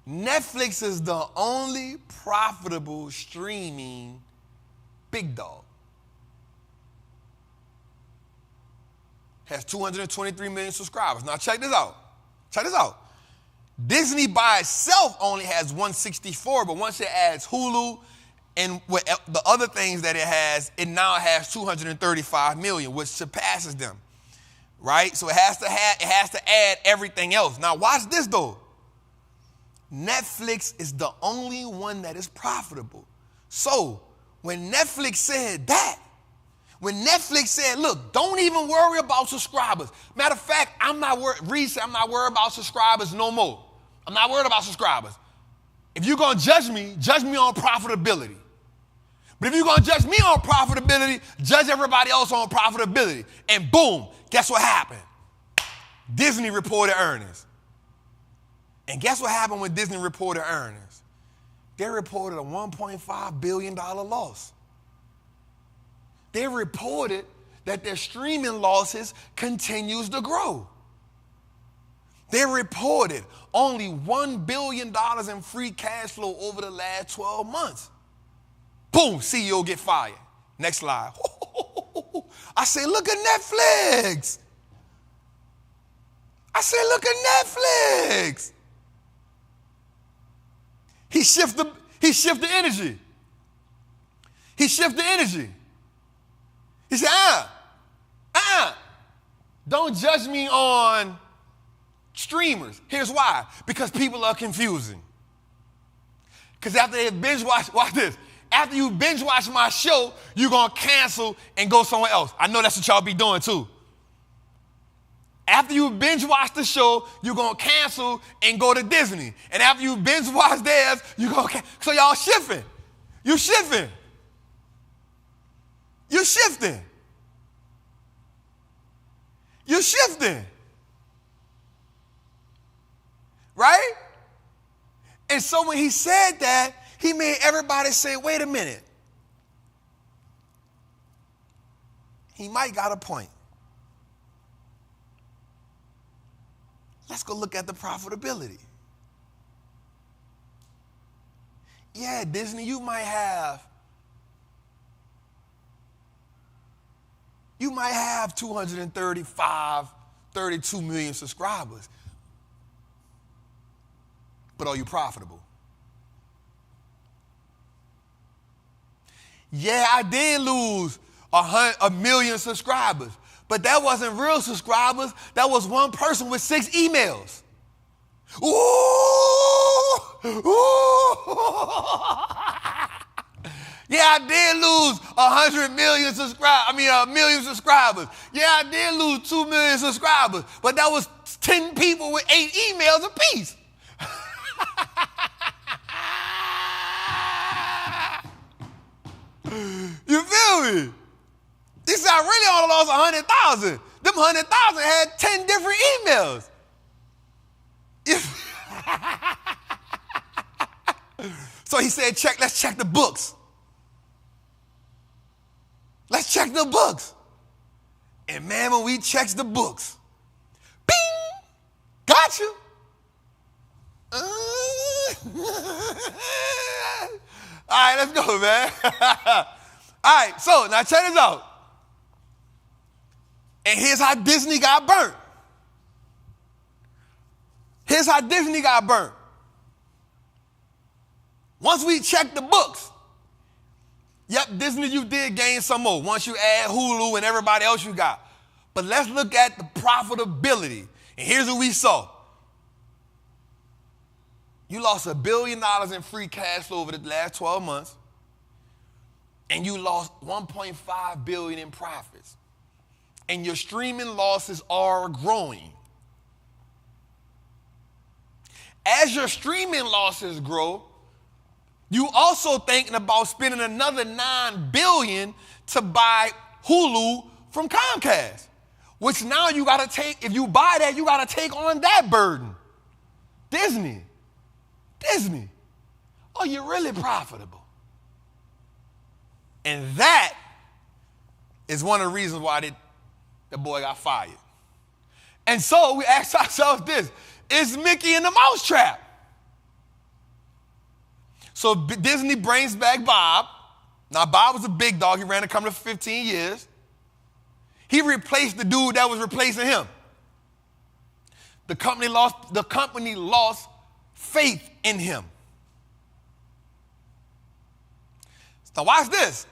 Netflix is the only profitable streaming big dog. Has 223 million subscribers. Now check this out. Disney by itself only has 164, but once it adds Hulu and the other things that it now has 235 million, which surpasses them, right? So it has to add everything else. Now watch this though. Netflix is the only one that is profitable. So when Netflix said that, look, don't even worry about subscribers. Matter of fact, I'm not worried about subscribers no more. I'm not worried about subscribers. If you're going to judge me on profitability. But if you're going to judge me on profitability, judge everybody else on profitability. And boom, guess what happened? Disney reported earnings. And guess what happened when Disney reported earnings? They reported a $1.5 billion loss. They reported that their streaming losses continues to grow. They reported only $1 billion in free cash flow over the last 12 months. Boom, CEO get fired. Next slide. I say, look at Netflix. He shifted energy. He said, don't judge me on streamers. Here's why. Because people are confusing. Because after they binge watch this. After you binge watch my show, you're going to cancel and go somewhere else. I know that's what y'all be doing too. After you binge watch the show, you're going to cancel and go to Disney. And after you binge watch theirs, you're going to cancel. So y'all shifting. You're shifting. Right? And so when he said that, he made everybody say, wait a minute. He might got a point. Let's go look at the profitability. Yeah, Disney, you might have 235, 32 million subscribers. But are you profitable? Yeah, I did lose a million subscribers, but that wasn't real subscribers. That was one person with 6 emails. Ooh! Yeah, I did lose 100 million subscribers. A million subscribers. Yeah, I did lose 2 million subscribers, but that was 10 people with 8 emails apiece. You feel me? This I really only lost 100,000. Them 100,000 had 10 different emails. So he said, let's check the books. Let's check the books. And man, when we checked the books, bing, got you. All right, let's go, man. All right, so now check this out. And here's how Disney got burnt. Here's how Disney got burnt. Once we checked the books, yep, Disney, you did gain some more once you add Hulu and everybody else you got. But let's look at the profitability. And here's what we saw. You lost $1 billion in free cash flow over the last 12 months, and you lost $1.5 billion in profits. And your streaming losses are growing. As your streaming losses grow, you also thinking about spending another $9 billion to buy Hulu from Comcast, which now you got to take, if you buy that, you got to take on that burden. Disney, are you really profitable? And that is one of the reasons why the boy got fired. And so we asked ourselves this, is Mickey in the mousetrap? So Disney brings back Bob. Now, Bob was a big dog. He ran the company for 15 years. He replaced the dude that was replacing him. The company lost faith in him. Now, watch this.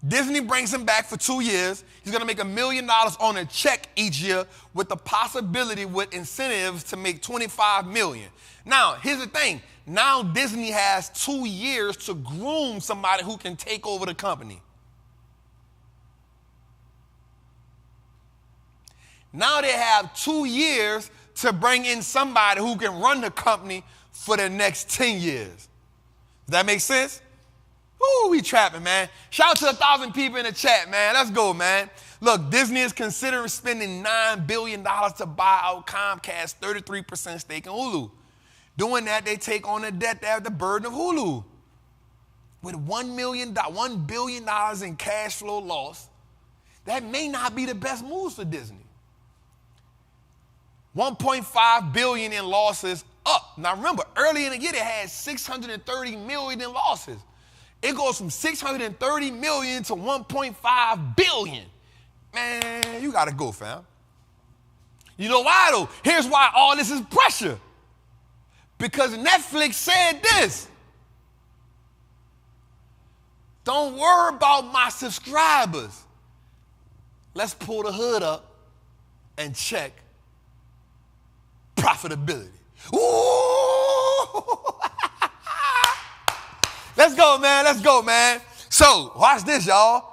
Disney brings him back for 2 years. He's going to make $1 million on a check each year with the possibility with incentives to make $25 million. Now, here's the thing. Now Disney has 2 years to groom somebody who can take over the company. Now they have 2 years to bring in somebody who can run the company for the next 10 years. Does that make sense? Ooh, we trapping, man. Shout out to 1,000 people in the chat, man. Let's go, man. Look, Disney is considering spending $9 billion to buy out Comcast's 33% stake in Hulu. Doing that, they take on the debt, they have the burden of Hulu. With $1 billion in cash flow loss, that may not be the best moves for Disney. $1.5 billion in losses up. Now remember, early in the year, they had $630 million in losses. It goes from $630 million to $1.5 billion. Man, you got to go, fam. You know why, though? Here's why all this is pressure. Because Netflix said this. Don't worry about my subscribers. Let's pull the hood up and check profitability. Ooh! Let's go, man. Let's go, man. So, watch this, y'all.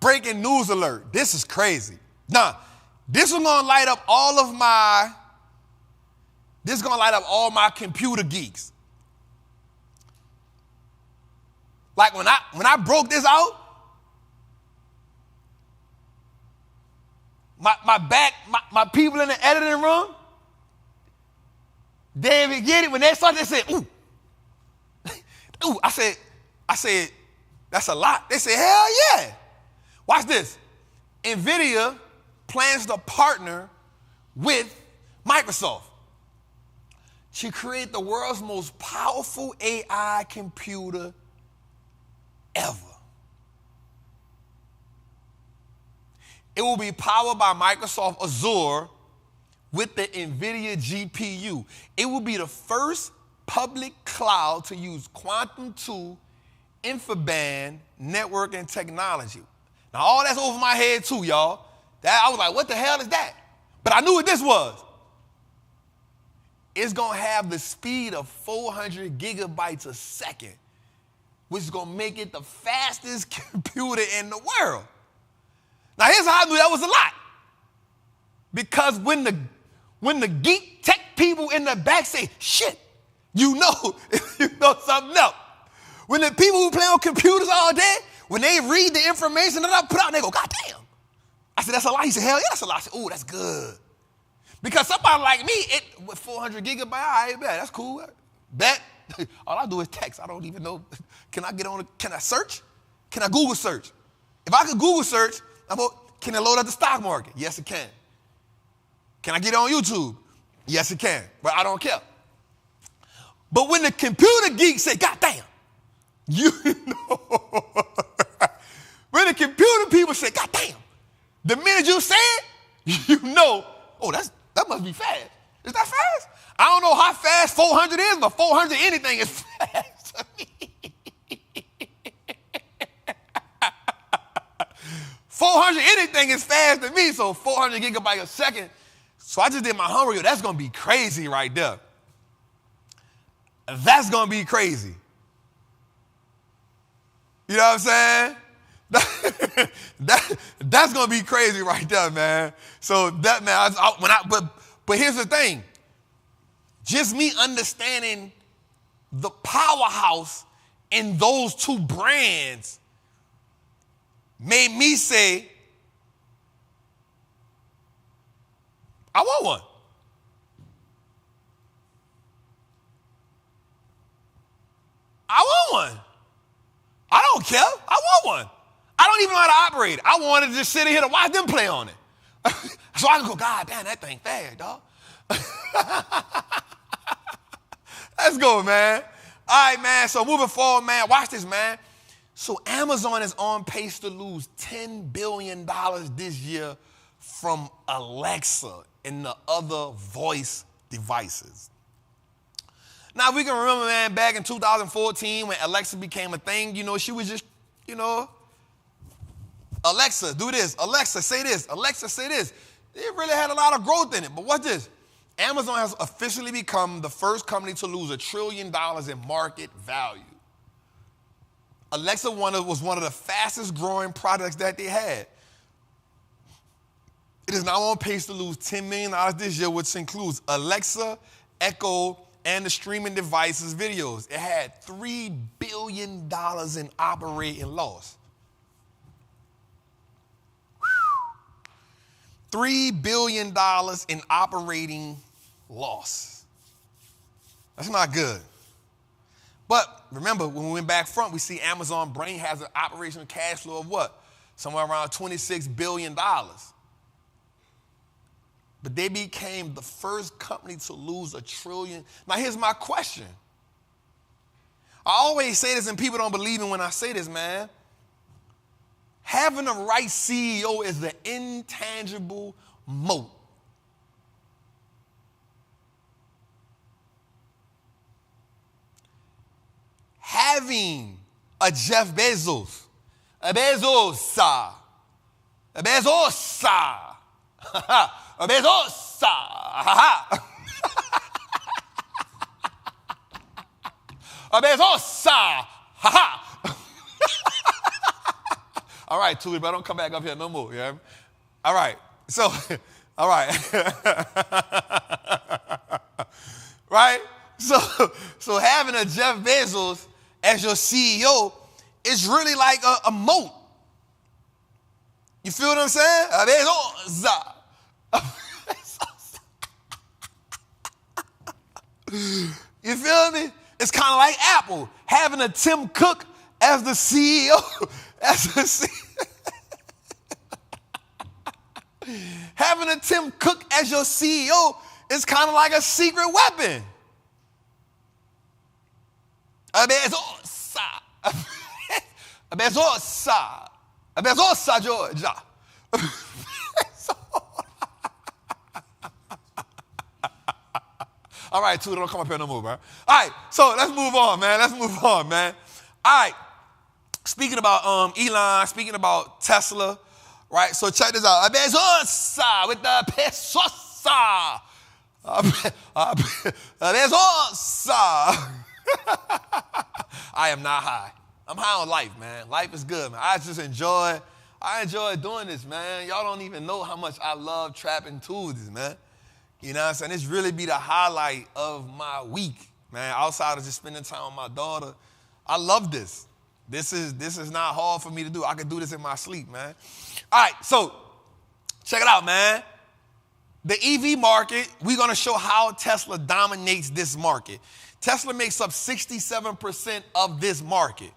Breaking news alert. This is crazy. Now, this is going to light up all my computer geeks. Like when I broke this out, my people in the editing room, they didn't get it. When they saw it, they said, ooh. Ooh, I said, that's a lot. They said, hell yeah. Watch this. NVIDIA plans to partner with Microsoft to create the world's most powerful AI computer ever. It will be powered by Microsoft Azure with the NVIDIA GPU. It will be the first public cloud to use quantum 2 InfiniBand networking technology. Now, all that's over my head too, y'all. I was like, what the hell is that? But I knew what this was. It's going to have the speed of 400 gigabytes a second, which is going to make it the fastest computer in the world. Now, here's how I knew that was a lot. Because when the geek tech people in the back say, shit, you know something else. When the people who play on computers all day, when they read the information that I put out, they go, God damn. I said, that's a lot. He said, hell yeah, that's a lot. I said, ooh, that's good. Because somebody like me, with 400 gigabytes, I bet, that's cool. Bet. All I do is text. I don't even know. Can I search? Can I Google search? If I could Google search, can it load up the stock market? Yes, it can. Can I get on YouTube? Yes, it can. But I don't care. But when the computer geeks say, God damn, you know. When the computer people say, God damn, the minute you say it, you know, oh, that must be fast. Is that fast? I don't know how fast 400 is, but 400 anything is fast to me. 400 anything is fast to me, so 400 gigabytes a second. So I just did my homework. That's going to be crazy right there. That's going to be crazy. You know what I'm saying? That's going to be crazy right there, man. So that, man, but here's the thing. Just me understanding the powerhouse in those two brands made me say, I want one. I want one. I don't care. I want one. I don't even know how to operate it. I wanted to just sit in here to watch them play on it. So I can go, God damn, that thing fast, dog. Let's go, man. All right, man. So moving forward, man, watch this, man. So Amazon is on pace to lose $10 billion this year from Alexa and the other voice devices. Now, we can remember, man, back in 2014 when Alexa became a thing, she was just, Alexa, do this. Alexa, say this. Alexa, say this. It really had a lot of growth in it. But what's this? Amazon has officially become the first company to lose $1 trillion in market value. Alexa was one of the fastest growing products that they had. It is now on pace to lose $10 million this year, which includes Alexa, Echo, and the streaming devices videos. It had $3 billion in operating loss. $3 billion in operating loss. That's not good. But remember, when we went back front, we see Amazon Brain has an operational cash flow of what? Somewhere around $26 billion. But they became the first company to lose $1 trillion. Now, here's my question. I always say this, and people don't believe me when I say this, man. Having the right CEO is the intangible moat. Having a Jeff Bezos, a Bezosa, a Bezosa, a Bezosa, a Bezosa, All right, Tootie, but don't come back up here no more. Yeah? All right. So, all right. Right? So having a Jeff Bezos as your CEO is really like a moat. You feel what I'm saying? You feel me? It's kind of like Apple having a Tim Cook as the CEO. Having a Tim Cook as your CEO is kind of like a secret weapon. Georgia. All right, Tudor, don't come up here no more, bro. All right, so let's move on, man. All right, speaking about Elon, speaking about Tesla, right? So check this out. Bezosa with the pesosa. Bezosa. I am not high. I'm high on life, man. Life is good, man. I enjoy doing this, man. Y'all don't even know how much I love trapping Tuesdays, man. You know what I'm saying? This really be the highlight of my week, man. Outside of just spending time with my daughter, I love this. This is not hard for me to do. I can do this in my sleep, man. All right, so check it out, man. The EV market, we're going to show how Tesla dominates this market. Tesla makes up 67% of this market.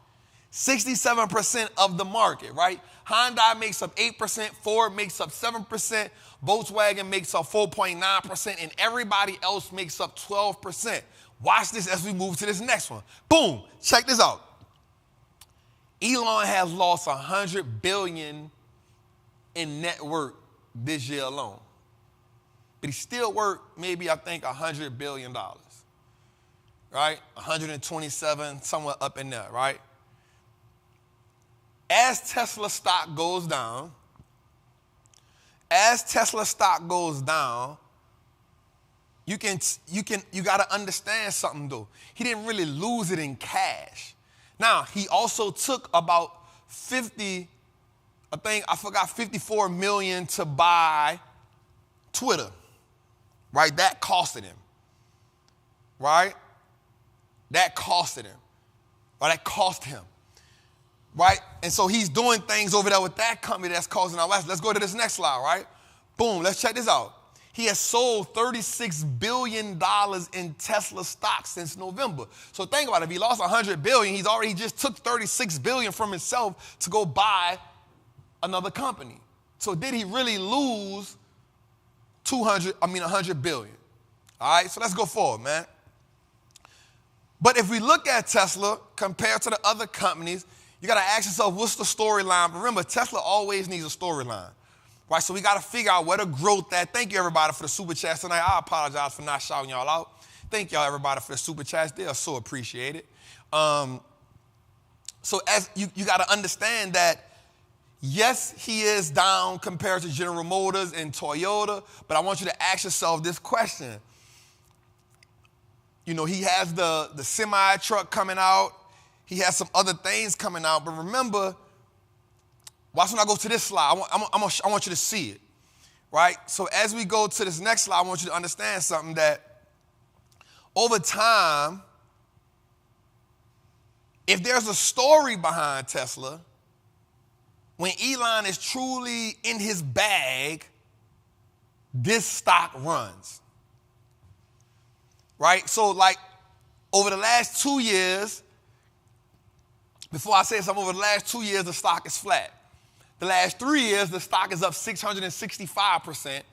67% of the market, right? Hyundai makes up 8%, Ford makes up 7%, Volkswagen makes up 4.9%, and everybody else makes up 12%. Watch this as we move to this next one. Boom, check this out. Elon has lost $100 billion in net worth this year alone. But he still worth maybe, I think, $100 billion, right? 127, somewhere up in there, right? As Tesla stock goes down, you got to understand something though. He didn't really lose it in cash. Now, he also took about 54 million to buy Twitter, right? That costed him, right? That cost him, right? And so he's doing things over there with that company that's causing our lives. Let's go to this next slide, right? Boom, let's check this out. He has sold $36 billion in Tesla stock since November. So think about it. If he lost $100 billion, he just took $36 billion from himself to go buy another company. So did he really lose $100 billion? All right, so let's go forward, man. But if we look at Tesla compared to the other companies, you got to ask yourself, what's the storyline? Remember, Tesla always needs a storyline, right? So we got to figure out where the growth at. Thank you, everybody, for the super chats tonight. I apologize for not shouting y'all out. Thank y'all, everybody, for the super chats. They are so appreciated. So as you got to understand that, yes, he is down compared to General Motors and Toyota, but I want you to ask yourself this question. You know, he has the semi truck coming out. He has some other things coming out. But remember, watch when I go to this slide. I want you to see it, right? So as we go to this next slide, I want you to understand something that over time, if there's a story behind Tesla, when Elon is truly in his bag, this stock runs. Right? So like over the last 2 years, before I say something, over the last 2 years, the stock is flat. The last 3 years, the stock is up 665%.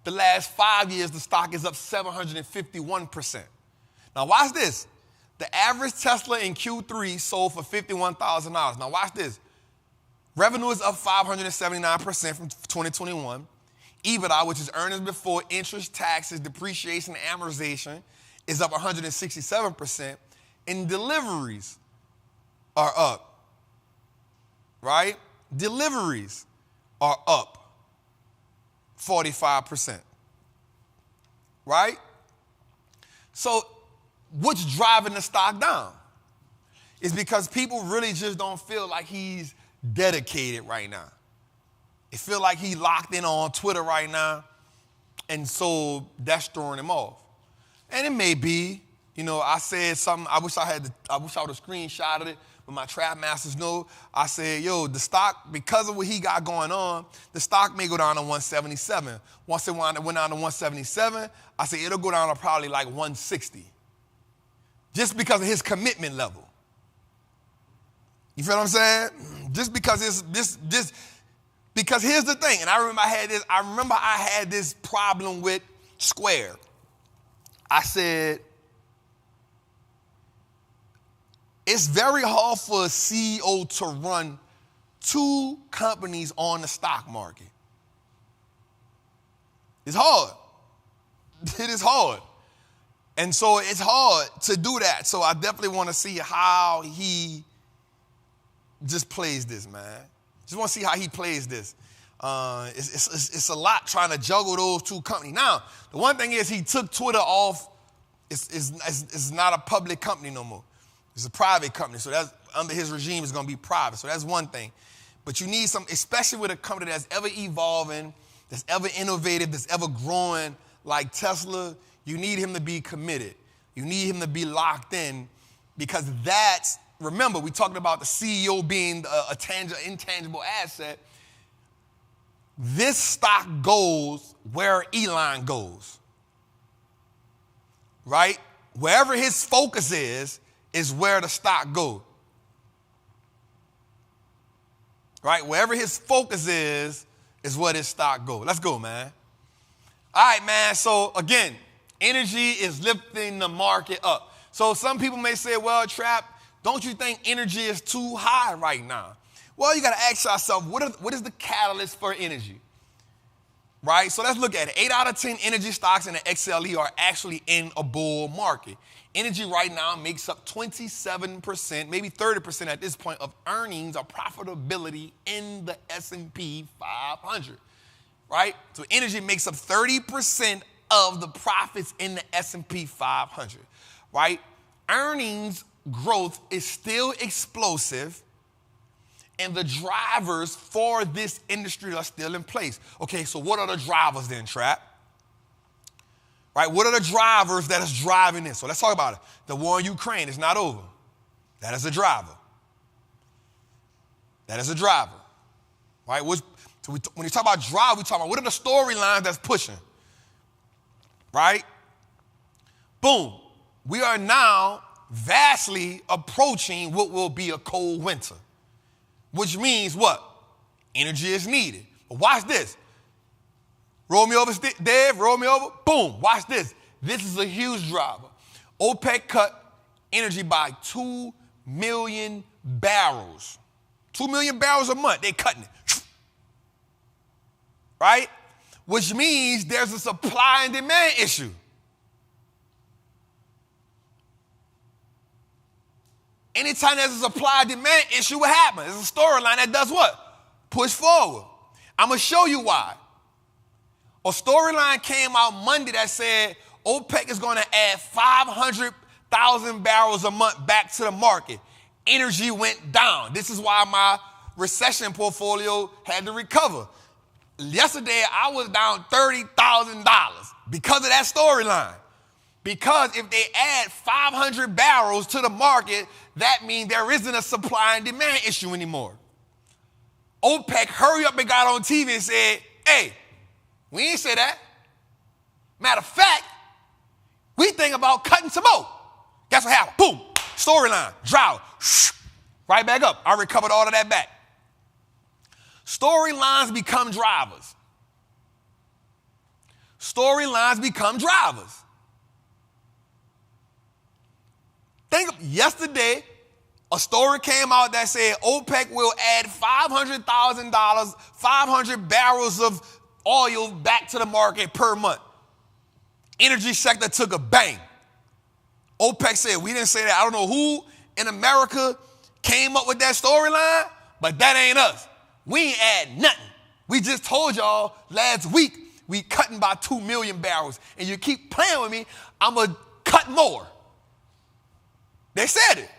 The last 5 years, the stock is up 751%. Now watch this. The average Tesla in Q3 sold for $51,000. Now watch this. Revenue is up 579% from 2021. EBITDA, which is earnings before interest, taxes, depreciation, and amortization, is up 167%, and deliveries are up, right? Deliveries are up 45%, right? So what's driving the stock down? Is because people really just don't feel like he's dedicated right now. They feel like he's locked in on Twitter right now, and so that's throwing him off. And it may be, you know, I said something, I wish I would have screenshotted it, but my trap masters know. I said, yo, the stock, because of what he got going on, the stock may go down to 177. Once it went down to 177, I said it'll go down to probably like 160. Just because of his commitment level. You feel what I'm saying? Just because Because here's the thing, and I remember I had this problem with Square. I said, it's very hard for a CEO to run two companies on the stock market. It's hard. It is hard. And so it's hard to do that. So I definitely want to see how he just plays this, man. Just want to see how he plays this. It's a lot trying to juggle those two companies. Now, the one thing is he took Twitter off. It's not a public company no more. It's a private company. So that's under his regime is going to be private. So that's one thing. But you need some, especially with a company that's ever evolving, that's ever innovative, that's ever growing like Tesla, you need him to be committed. You need him to be locked in because that's, remember, we talked about the CEO being a intangible asset. This stock goes where Elon goes, right? Wherever his focus is where the stock goes, right? Wherever his focus is where his stock goes. Let's go, man. All right, man. So again, energy is lifting the market up. So some people may say, well, Trap, don't you think energy is too high right now? Well, you got to ask yourself, what is the catalyst for energy? Right? So let's look at it. 8 out of 10 energy stocks in the XLE are actually in a bull market. Energy right now makes up 27%, maybe 30% at this point of earnings or profitability in the S&P 500. Right? So energy makes up 30% of the profits in the S&P 500. Right? Earnings growth is still explosive, and the drivers for this industry are still in place. Okay, so what are the drivers then, Trap? Right, what are the drivers that is driving this? So let's talk about it. The war in Ukraine is not over. That is a driver. That is a driver. Right? So when you talk about drive, we talk about what are the storylines that's pushing? Right? Boom. We are now vastly approaching what will be a cold winter. Which means what? Energy is needed. But watch this. Roll me over, Dave, roll me over. Boom, watch this. This is a huge driver. OPEC cut energy by 2 million barrels. 2 million barrels a month, they're cutting it. Right? Which means there's a supply and demand issue. Anytime there's a supply-demand issue, what happens? There's a storyline that does what? Push forward. I'm going to show you why. A storyline came out Monday that said OPEC is going to add 500,000 barrels a month back to the market. Energy went down. This is why my recession portfolio had to recover. Yesterday, I was down $30,000 because of that storyline. Because if they add 500 barrels to the market, that means there isn't a supply and demand issue anymore. OPEC hurry up and got on TV and said, hey, we ain't say that. Matter of fact, we think about cutting some more. Guess what happened? Boom, storyline, drought, right back up. I recovered all of that back. Storylines become drivers. Storylines become drivers. Yesterday, a story came out that said OPEC will add $500,000, 500 barrels of oil back to the market per month. Energy sector took a bang. OPEC said, we didn't say that. I don't know who in America came up with that storyline, but that ain't us. We ain't add nothing. We just told y'all last week we cutting by 2 million barrels, and you keep playing with me, I'm going to cut more. They said it.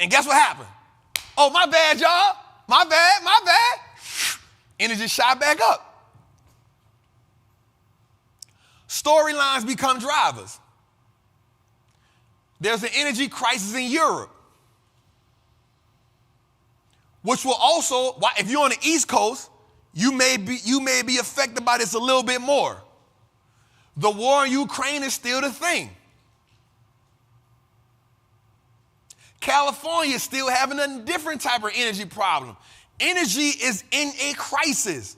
And guess what happened? Oh, my bad, y'all. My bad. Energy shot back up. Storylines become drivers. There's an energy crisis in Europe, which will also, if you're on the East Coast, you may be affected by this a little bit more. The war in Ukraine is still the thing. California is still having a different type of energy problem. Energy is in a crisis.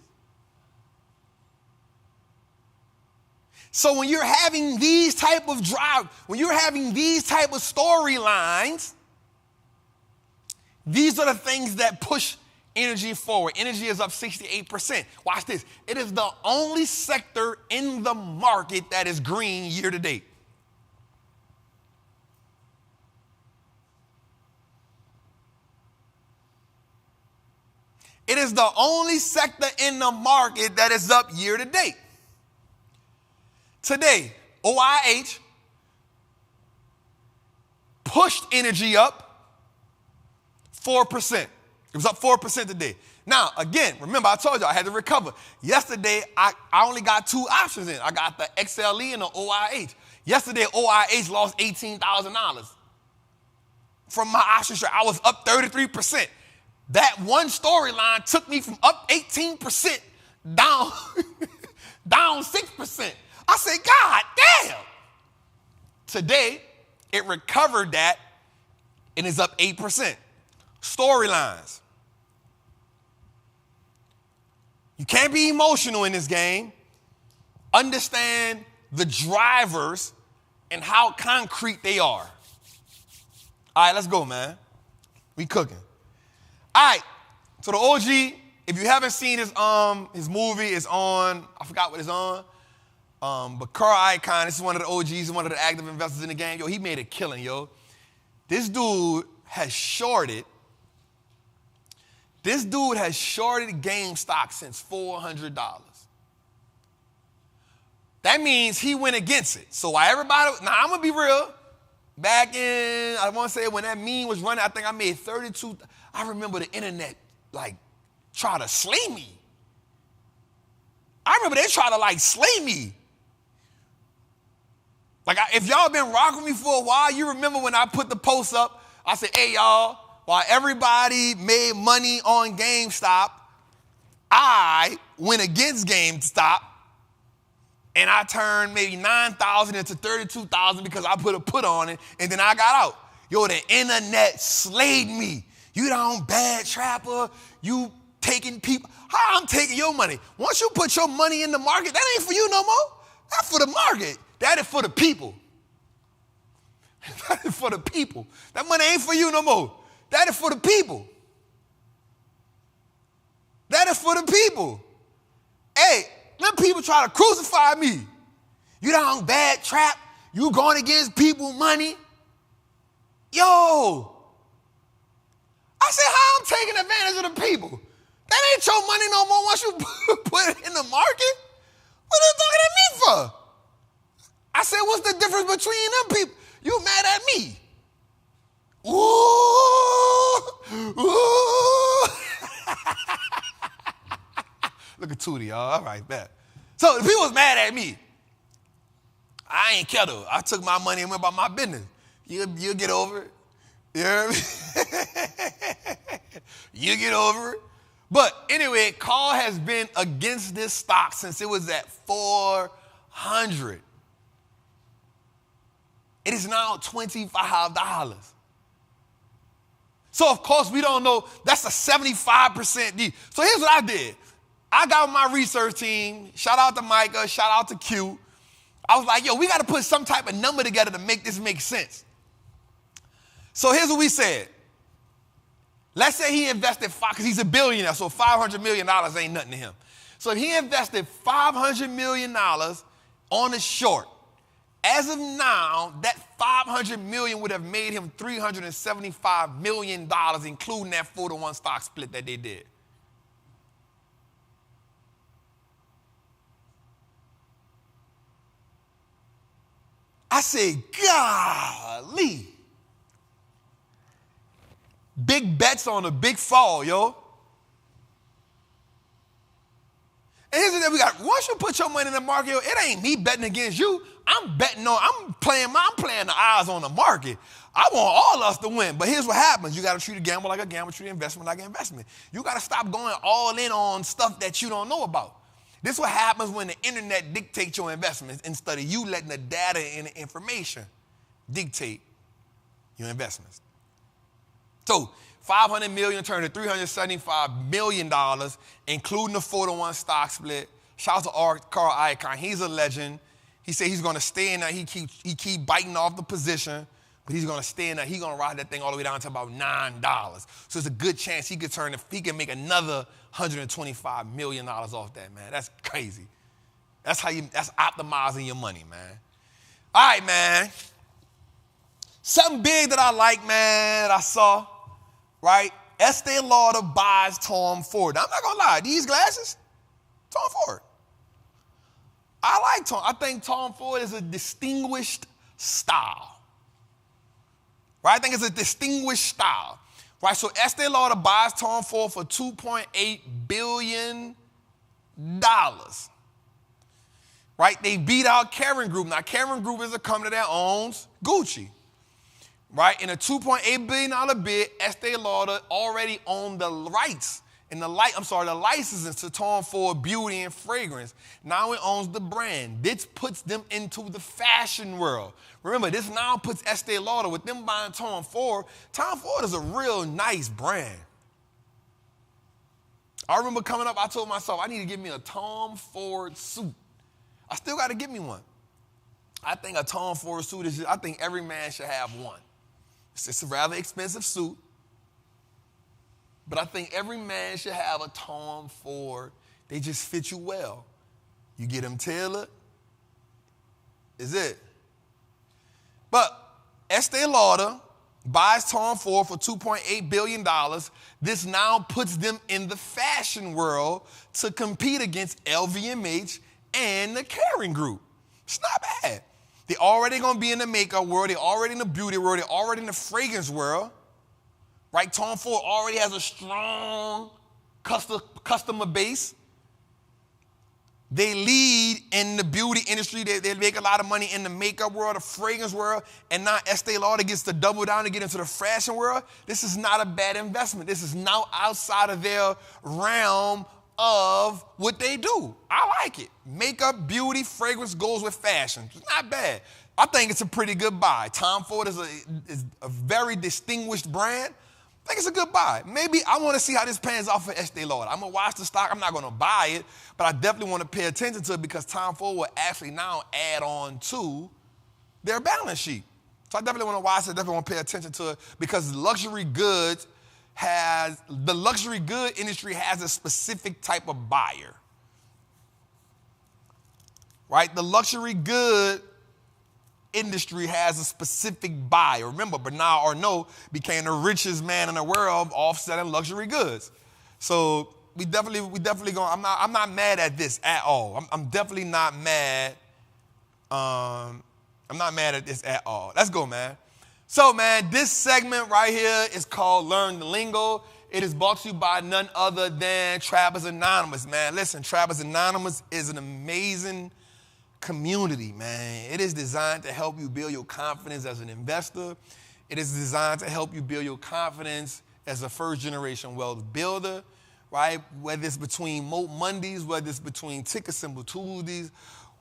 So when you're having these type of when you're having these type of storylines, these are the things that push energy forward. Energy is up 68%. Watch this. It is the only sector in the market that is green year to date. It is the only sector in the market that is up year to date. Today, OIH pushed energy up 4%. It was up 4% today. Now, again, remember I told you I had to recover. Yesterday, I only got two options in. I got the XLE and the OIH. Yesterday, OIH lost $18,000. From my option share, I was up 33%. That one storyline took me from up 18% down, down 6%. I said, God damn. Today, it recovered that and is up 8%. Storylines. You can't be emotional in this game. Understand the drivers and how concrete they are. All right, let's go, man. We cooking. All right, so the OG, if you haven't seen his movie, it's on, I forgot what it's on. But Icahn, this is one of the OGs, one of the active investors in the game. Yo, he made a killing, yo. This dude has shorted GameStop since $400. That means he went against it. So while everybody, now I'm going to be real. Back in, I want to say when that meme was running, I think I made 32. I remember the internet, like, try to slay me. I remember they try to, slay me. Like, if y'all been rocking with me for a while, you remember when I put the post up, I said, hey, y'all, while everybody made money on GameStop, I went against GameStop, and I turned maybe 9,000 into 32,000 because I put a put on it, and then I got out. Yo, the internet slayed me. You don't bad trapper. You taking people. How I'm taking your money? Once you put your money in the market, that ain't for you no more. That's for the market. That is for the people. That is for the people. That money ain't for you no more. That is for the people. That is for the people. Hey, let people try to crucify me. You don't bad trap. You going against people money. Yo. I said, how I'm taking advantage of the people? That ain't your money no more once you put it in the market. What are you talking at me for? I said, what's the difference between them people? You mad at me? Ooh, ooh. Look at Tootie, y'all. All right, bet. So the people was mad at me. I ain't care though. I took my money and went about my business. You'll get over it. You hear me? You get over it. But anyway, Carl has been against this stock since it was at 400. It is now $25. So, of course, we don't know. That's a 75% deal. So here's what I did. I got my research team. Shout out to Micah. Shout out to Q. I was like, yo, we got to put some type of number together to make this make sense. So here's what we said. Let's say he invested because he's a billionaire, so $500 million ain't nothing to him. So if he invested $500 million on a short, as of now, that $500 million would have made him $375 million, including that 4-to-1 stock split that they did. I said, golly. Big bets on a big fall, yo. And here's the thing we got. Once you put your money in the market, yo, it ain't me betting against you. I'm playing the odds on the market. I want all us to win. But here's what happens. You got to treat a gamble like a gamble, treat an investment like an investment. You got to stop going all in on stuff that you don't know about. This is what happens when the internet dictates your investments instead of you letting the data and the information dictate your investments. So $500 million turned to $375 million, including the 4-to-1 stock split. Shout out to Carl Icahn. He's a legend. He said he's going to stay in there. He keep biting off the position, but he's going to stay in there. He's going to ride that thing all the way down to about $9. So it's a good chance he can make another $125 million off that, man. That's crazy. That's optimizing your money, man. All right, man. Something big that I like, man, that I saw, right? Estee Lauder buys Tom Ford. I'm not going to lie. These glasses, Tom Ford. I like Tom. I think Tom Ford is a distinguished style. Right? I think it's a distinguished style. Right? So Estee Lauder buys Tom Ford for $2.8 billion. Right? They beat out Kering Group. Now, Kering Group is a company that owns Gucci. Right? In a $2.8 billion bid, Estee Lauder already owned the rights. The licenses to Tom Ford beauty and fragrance. Now it owns the brand. This puts them into the fashion world. Remember, this now puts Estee Lauder, with them buying Tom Ford. Tom Ford is a real nice brand. I remember coming up, I told myself, I need to get me a Tom Ford suit. I still got to get me one. I think a Tom Ford suit I think every man should have one. It's a rather expensive suit. But I think every man should have a Tom Ford. They just fit you well. You get them tailored, is it. But Estee Lauder buys Tom Ford for $2.8 billion. This now puts them in the fashion world to compete against LVMH and the Kering Group. It's not bad. They're already going to be in the makeup world. They're already in the beauty world. They're already in the fragrance world. Right? Tom Ford already has a strong customer base. They lead in the beauty industry. They make a lot of money in the makeup world, the fragrance world, and now Estee Lauder gets to double down and get into the fashion world. This is not a bad investment. This is now outside of their realm of what they do. I like it. Makeup, beauty, fragrance goes with fashion. It's not bad. I think it's a pretty good buy. Tom Ford is a very distinguished brand. I think it's a good buy. Maybe I want to see how this pans out for Estee Lauder. I'm going to watch the stock. I'm not going to buy it, but I definitely want to pay attention to it because Tom Ford will actually now add on to their balance sheet. So I definitely want to watch it. I definitely want to pay attention to it because the luxury good industry has a specific type of buyer. Right? The luxury good industry has a specific buyer. Remember, Bernard Arnault became the richest man in the world off selling luxury goods. So we definitely going. I'm not mad at this at all. I'm definitely not mad. I'm not mad at this at all. Let's go, man. So, man, this segment right here is called Learn the Lingo. It is brought to you by none other than Trappers Anonymous, man. Listen, Trappers Anonymous is an amazing community, man. It is designed to help you build your confidence as an investor. It is designed to help you build your confidence as a first-generation wealth builder, right? Whether it's between Moat Mondays, whether it's between Ticker Symbol Tuesdays,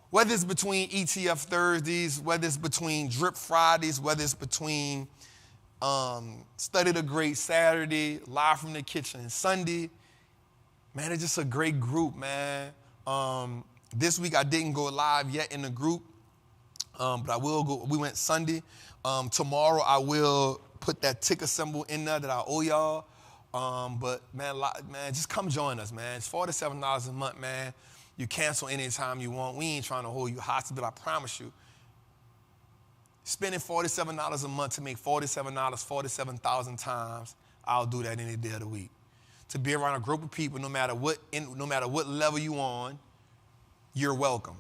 whether it's between ETF Thursdays, whether it's between Drip Fridays, whether it's between Study the Great Saturday, Live from the Kitchen Sunday. Man, it's just a great group, man. This week I didn't go live yet in the group, but I will go. We went Sunday. Tomorrow I will put that ticker symbol in there that I owe y'all. But man, just come join us, man. It's $47 a month, man. You cancel anytime you want. We ain't trying to hold you hostage, but I promise you, spending $47 a month to make $47 47,000 times, I'll do that any day of the week. To be around a group of people, no matter what level you on, you're welcome.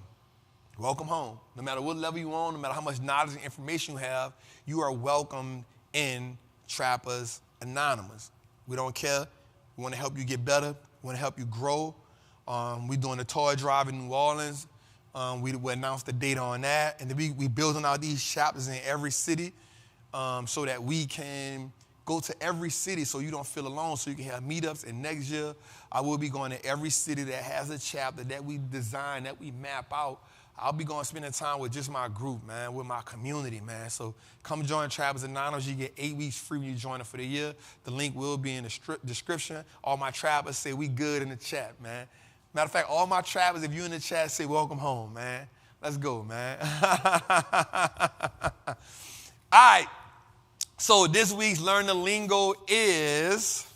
Welcome home. No matter what level you're on, no matter how much knowledge and information you have, you are welcome in Trappers Anonymous. We don't care. We want to help you get better. We want to help you grow. We're doing a toy drive in New Orleans. We announced the date on that. And then we building out these chapters in every city so that we can go to every city so you don't feel alone, so you can have meetups. And next year, I will be going to every city that has a chapter that we design, that we map out. I'll be going spending time with just my group, man, with my community, man. So come join Trappers Anonymous. You get 8 weeks free when you join it for the year. The link will be in the description. All my Trappers say we good in the chat, man. Matter of fact, all my Trappers, if you're in the chat, say welcome home, man. Let's go, man. All right. So this week's Learn the Lingo is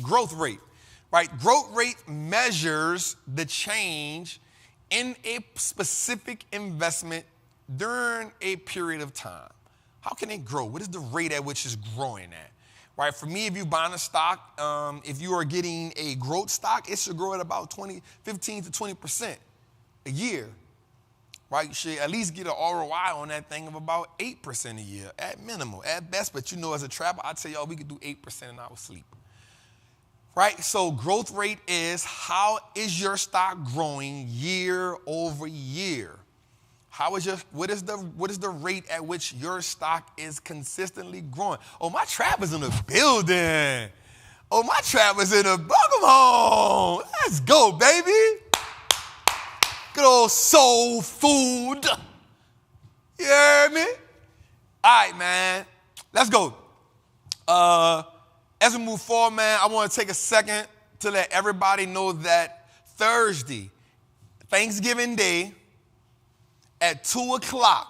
growth rate, right? Growth rate measures the change in a specific investment during a period of time. How can it grow? What is the rate at which it's growing at? Right? For me, if you're buying a stock, if you are getting a growth stock, it should grow at about 15 to 20% a year. Right? You should at least get an ROI on that thing of about 8% a year at minimum, at best. But you know, as a trapper, I tell y'all we could do 8% in our sleep. Right? So growth rate is how is your stock growing year over year? What is the rate at which your stock is consistently growing? Oh, my trappers in the building. Oh, my trappers in the welcome home. Let's go, baby. Good old soul food. You hear me? All right, man. Let's go. As we move forward, man, I want to take a second to let everybody know that Thursday, Thanksgiving Day, at 2 o'clock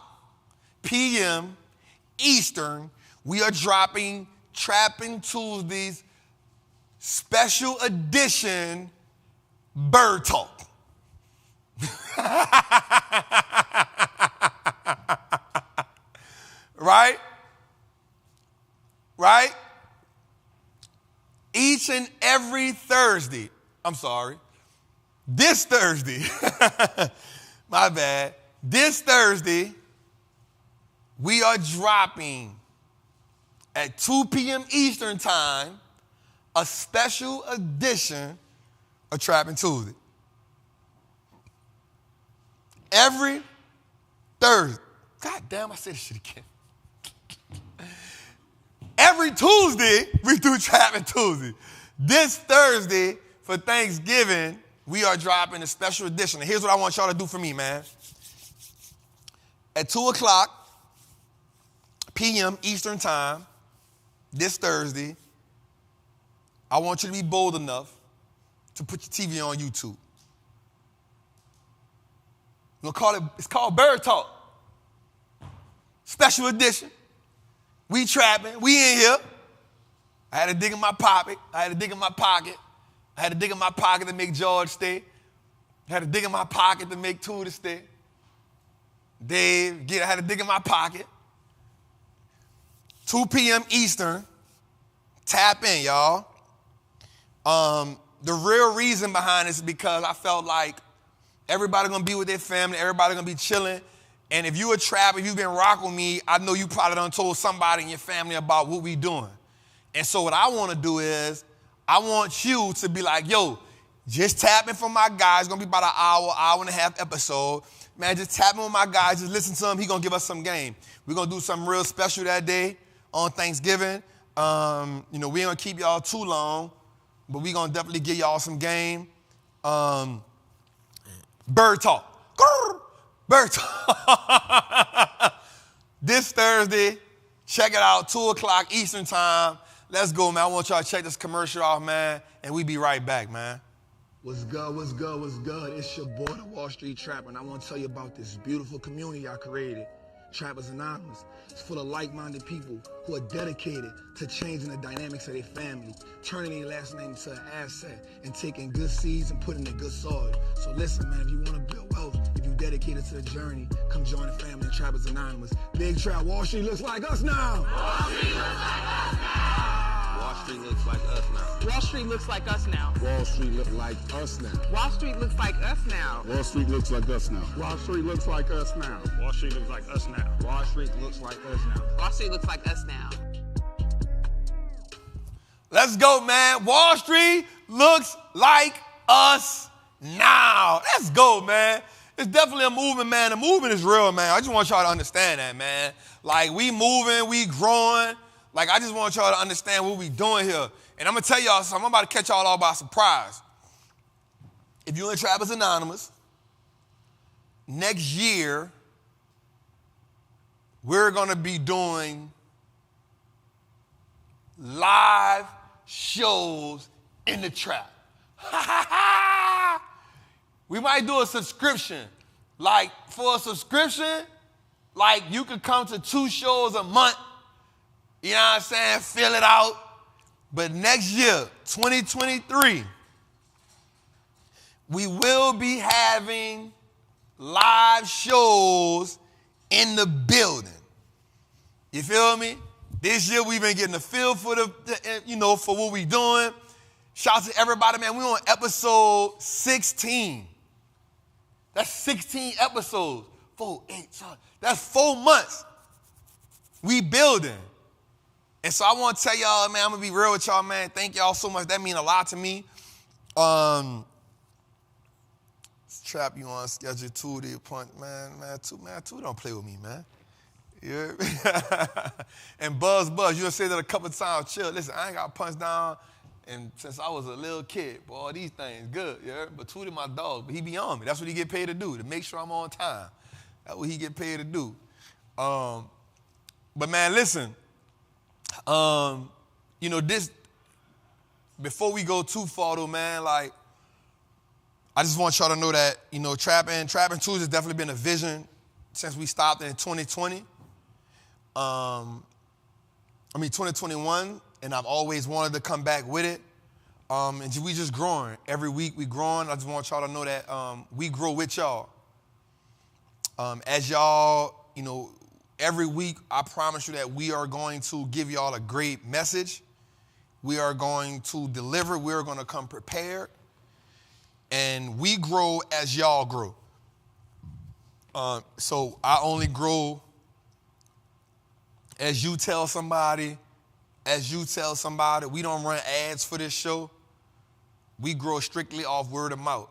p.m. Eastern, we are dropping Trappin' Tuesdays special edition Bird Talk. Right? Right? Each and every Thursday, this Thursday, my bad, this Thursday, we are dropping at 2 p.m. Eastern time a special edition of Trappin' Tuesday. Every Thursday. God damn, I said this shit again. Every Tuesday, we do Trappin' Tuesday. This Thursday, for Thanksgiving, we are dropping a special edition. And here's what I want y'all to do for me, man. At 2 o'clock p.m. Eastern time, this Thursday, I want you to be bold enough to put your TV on YouTube. It's called Bird Talk. Special edition. We trapping. We in here. I had to dig in my pocket. I had to dig in my pocket to make George stay. I had to dig in my pocket to make Tudor stay. Dave, I had to dig in my pocket. 2 p.m. Eastern. Tap in, y'all. The real reason behind this is because I felt like everybody gonna be with their family, everybody gonna be chilling. And if you a trapper, if you've been rocking with me, I know you probably done told somebody in your family about what we doing. And so what I wanna do is, I want you to be like, yo, just tap in for my guy. It's gonna be about an hour and a half episode. Man, just tap in with my guy, just listen to him. He gonna give us some game. We're gonna do something real special that day on Thanksgiving. We ain't gonna keep y'all too long, but we gonna definitely give y'all some game. Bird Talk. Bird Talk. This Thursday, check it out, 2 o'clock Eastern time. Let's go, man. I want y'all to check this commercial out, man, and we be right back, man. What's good, what's good, what's good? It's your boy, the Wall Street Trapper, and I want to tell you about this beautiful community I created, Trappers Anonymous. It's full of like-minded people who are dedicated to changing the dynamics of their family, turning their last name into an asset, and taking good seeds and putting in good soil. So listen, man, if you want to build wealth, if you're dedicated to the journey, come join the family of Trappers Anonymous. Big Trap, Wall Street looks like us now. Wall Street looks like us now. Wall Street looks like us now. Wall Street looks like us now. Wall Street looks like us now. Wall Street looks like us now. Wall Street looks like us now. Wall Street looks like us now. Wall Street looks like us now. Wall Street looks like us now. Let's go, man. Wall Street looks like us now. Let's go, man. It's definitely a movement, man. The movement is real, man. I just want y'all to understand that, man. Like, we moving, we growing. Like, I just want y'all to understand what we doing here. And I'm going to tell y'all something. I'm about to catch y'all all by surprise. If you're in Trappers Anonymous, next year, we're going to be doing live shows in the trap. We might do a subscription. Like, for a subscription, like, you could come to 2 shows a month. You know what I'm saying? Fill it out. But next year, 2023, we will be having live shows in the building. You feel me? This year we've been getting a feel for for what we doing. Shout out to everybody, man. We on episode 16. That's 16 episodes. 4, 8, 12. That's 4 months. We building. And so I want to tell y'all, man, I'm going to be real with y'all, man. Thank y'all so much. That means a lot to me. Trap, you on schedule 2 to punch. Man, 2 don't play with me, man. Yeah. And Buzz, you done said that a couple of times. Chill. Listen, I ain't got punched down and since I was a little kid. Boy, these things good, yeah. But Tootie my dog, but he be on me. That's what he get paid to do, to make sure I'm on time. That's what he get paid to do. But man, listen. This, before we go too far though, man, like, I just want y'all to know that, Trappin Tools has definitely been a vision since we stopped in 2020. 2021, and I've always wanted to come back with it. And we just growing. Every week we growing. I just want y'all to know that we grow with y'all. As y'all, every week, I promise you that we are going to give y'all a great message. We are going to deliver. We're going to come prepared. And we grow as y'all grow. So I only grow as you tell somebody. We don't run ads for this show. We grow strictly off word of mouth.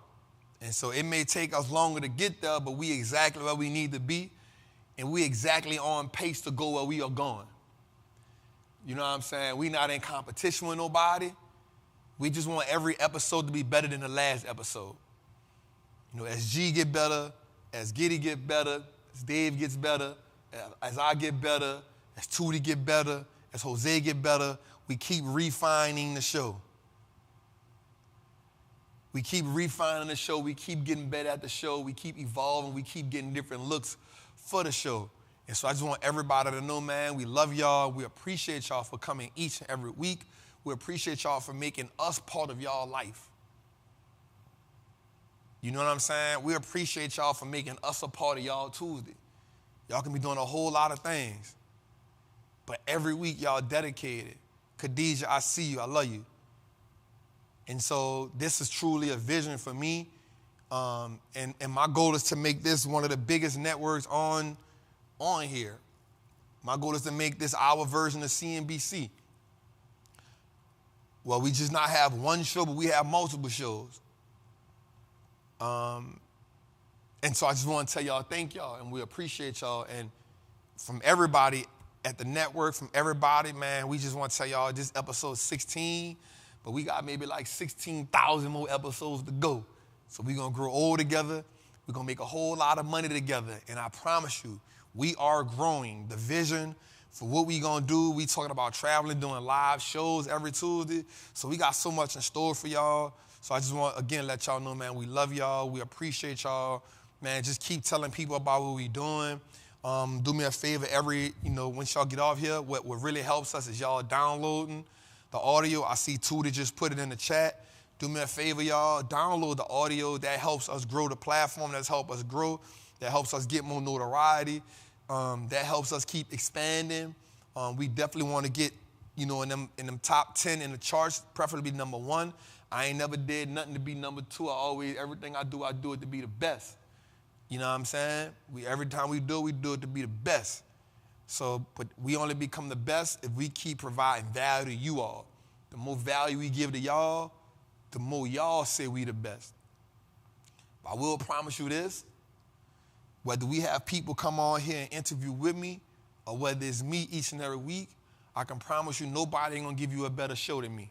And so it may take us longer to get there, but we exactly where we need to be. And we exactly on pace to go where we are going. You know what I'm saying? We not in competition with nobody. We just want every episode to be better than the last episode. As G get better, as Giddy get better, as Dave gets better, as I get better, as Tootie get better, as Jose get better, we keep refining the show. We keep refining the show. We keep getting better at the show. We keep evolving. We keep getting different looks for the show. And so I just want everybody to know, man, we love y'all. We appreciate y'all for coming each and every week. We appreciate y'all for making us part of y'all life. You know what I'm saying? We appreciate y'all for making us a part of y'all Tuesday. Y'all can be doing a whole lot of things. But every week, y'all dedicated. Khadijah, I see you. I love you. And so this is truly a vision for me. And my goal is to make this one of the biggest networks on here. My goal is to make this our version of CNBC. Well, we just not have one show, but we have multiple shows. And so I just want to tell y'all thank y'all, and we appreciate y'all. And from everybody at the network, from everybody, man, we just want to tell y'all this episode 16, but we got maybe like 16,000 more episodes to go. So we're going to grow old together. We're going to make a whole lot of money together. And I promise you, we are growing. The vision for what we going to do, we talking about traveling, doing live shows every Tuesday. So we got so much in store for y'all. So I just want, again, let y'all know, man, we love y'all. We appreciate y'all. Man, just keep telling people about what we doing. Do me a favor once y'all get off here, what really helps us is y'all downloading the audio. I see Tootie just put it in the chat. Do me a favor, y'all. Download the audio. That helps us grow the platform. That's help us grow. That helps us get more notoriety. That helps us keep expanding. We definitely want to get, in them top 10 in the charts, preferably number 1. I ain't never did nothing to be number 2. Everything I do it to be the best. You know what I'm saying? Every time we do it to be the best. So, but we only become the best if we keep providing value to you all. The more value we give to y'all, the more y'all say we the best. But I will promise you this, whether we have people come on here and interview with me, or whether it's me each and every week, I can promise you nobody ain't gonna give you a better show than me.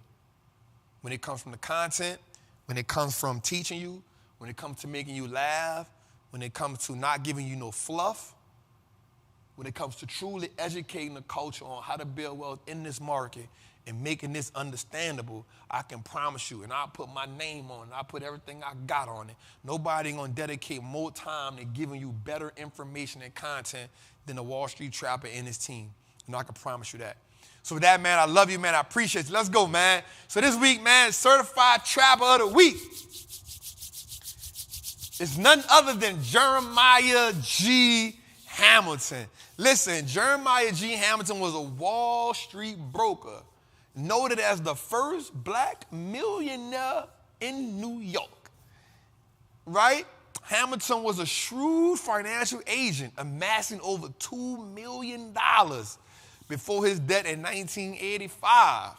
When it comes from the content, when it comes from teaching you, when it comes to making you laugh, when it comes to not giving you no fluff, when it comes to truly educating the culture on how to build wealth in this market and making this understandable, I can promise you, and I'll put my name on it, I'll put everything I got on it, nobody gonna dedicate more time to giving you better information and content than the Wall Street Trapper and his team. And I can promise you that. So with that, man, I love you, man. I appreciate you. Let's go, man. So this week, man, Certified Trapper of the Week. It's none other than Jeremiah G. Hamilton. Listen, Jeremiah G. Hamilton was a Wall Street broker, noted as the first black millionaire in New York, right? Hamilton was a shrewd financial agent, amassing over $2 million before his death in 1985.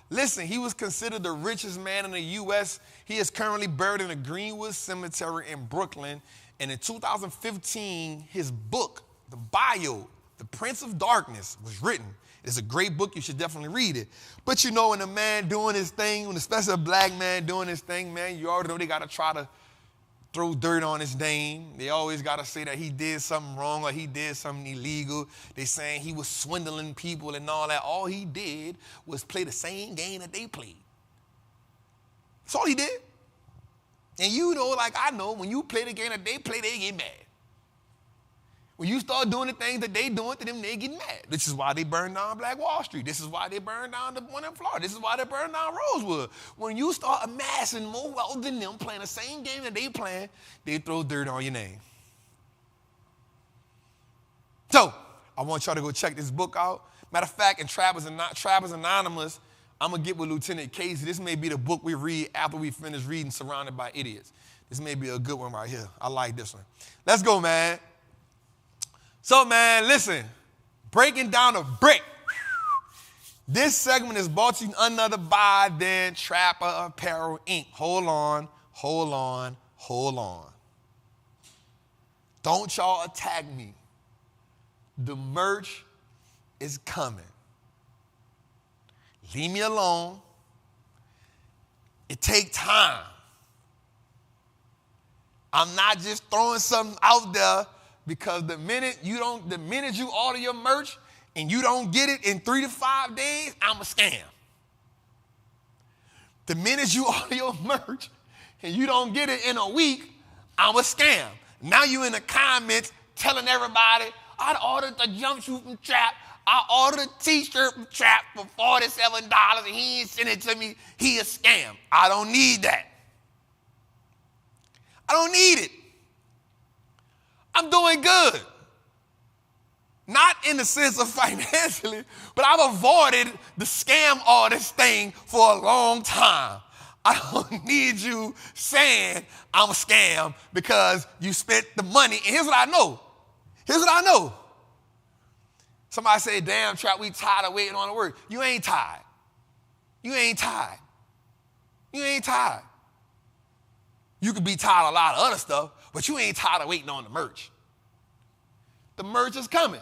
Listen, he was considered the richest man in the U.S. He is currently buried in the Greenwood Cemetery in Brooklyn. And in 2015, his book, the bio, The Prince of Darkness, was written. It's a great book. You should definitely read it. But you know, when a man doing his thing, when especially a black man doing his thing, man, you already know they got to try to throw dirt on his name. They always got to say that he did something wrong or he did something illegal. They saying he was swindling people and all that. All he did was play the same game that they played. That's all he did. And you know, like I know, when you play the game that they play, they get mad. When you start doing the things that they doing to them, they get mad. This is why they burned down Black Wall Street. This is why they burned down the one in Florida. This is why they burned down Rosewood. When you start amassing more wealth than them, playing the same game that they playing, they throw dirt on your name. So, I want y'all to go check this book out. Matter of fact, in Trappers Anonymous, I'm going to get with Lieutenant Casey. This may be the book we read after we finish reading Surrounded by Idiots. This may be a good one right here. I like this one. Let's go, man. So, man, listen, breaking down a brick. This segment is brought to you none other than Trapper Apparel, Inc. Hold on. Don't y'all attack me. The merch is coming. Leave me alone. It takes time. I'm not just throwing something out there because the minute you order your merch and you don't get it in 3 to 5 days, I'm a scam. The minute you order your merch and you don't get it in a week, I'm a scam. Now you in the comments telling everybody, I ordered the jumpsuit from Trap. I ordered a t-shirt from Trap for $47 and he ain't sent it to me. He a scam. I don't need that. I don't need it. I'm doing good. Not in the sense of financially, but I've avoided the scam artist thing for a long time. I don't need you saying I'm a scam because you spent the money. And here's what I know. Somebody say, damn, Trap, we tired of waiting on the word. You ain't tired. You could be tired of a lot of other stuff, but you ain't tired of waiting on the merch. The merch is coming.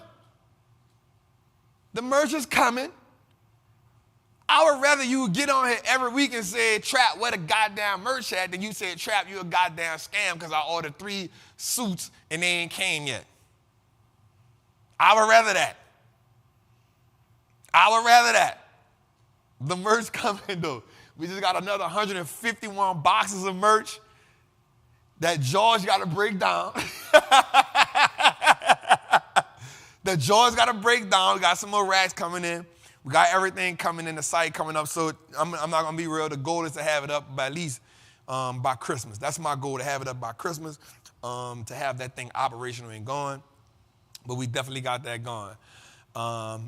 I would rather you get on here every week and say, Trap, where the goddamn merch at, than you say, Trap, you a goddamn scam because I ordered 3 suits and they ain't came yet. I would rather that. The merch coming, though. We just got another 151 boxes of merch that George got to break down. We got some more racks coming in. We got everything coming in, the site coming up. So I'm not going to be real. The goal is to have it up by at least by Christmas. That's my goal, to have it up by Christmas, to have that thing operational and going. But we definitely got that going.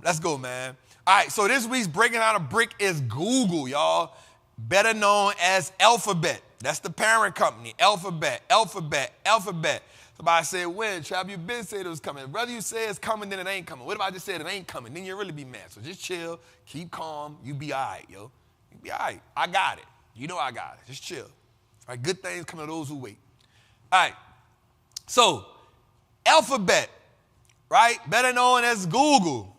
Let's go, man. All right, so this week's Breaking Down a Brick is Google, y'all. Better known as Alphabet. That's the parent company, Alphabet. Somebody said, when, Trap, you been said it was coming. Whether you say it's coming, then it ain't coming. What if I just said it ain't coming? Then you'll really be mad. So just chill, keep calm, you be all right, yo. You be all right. I got it. You know I got it. Just chill. All right, good things come to those who wait. All right, so Alphabet, right? Better known as Google,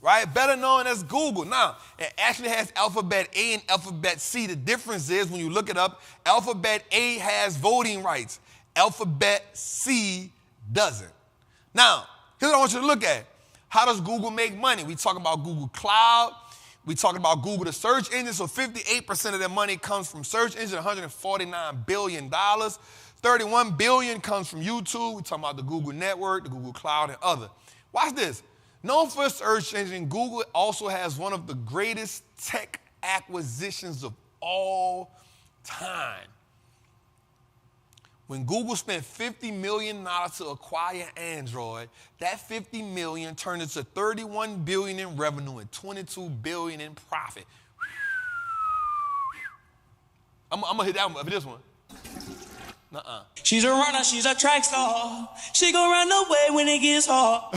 right? Now, it actually has Alphabet A and Alphabet C. The difference is when you look it up, Alphabet A has voting rights. Alphabet C doesn't. Now, here's what I want you to look at. How does Google make money? We talk about Google Cloud. We talking about Google, the search engine. So 58% of their money comes from search engine, $149 billion. $31 billion comes from YouTube. We talking about the Google network, the Google Cloud, and other. Watch this. Known for its search engine, Google also has one of the greatest tech acquisitions of all time. When Google spent $50 million to acquire Android, that $50 million turned into $31 billion in revenue and $22 billion in profit. I'm gonna hit that one, but this one. She's a runner, she's a track star. She gon' run away when it gets hard.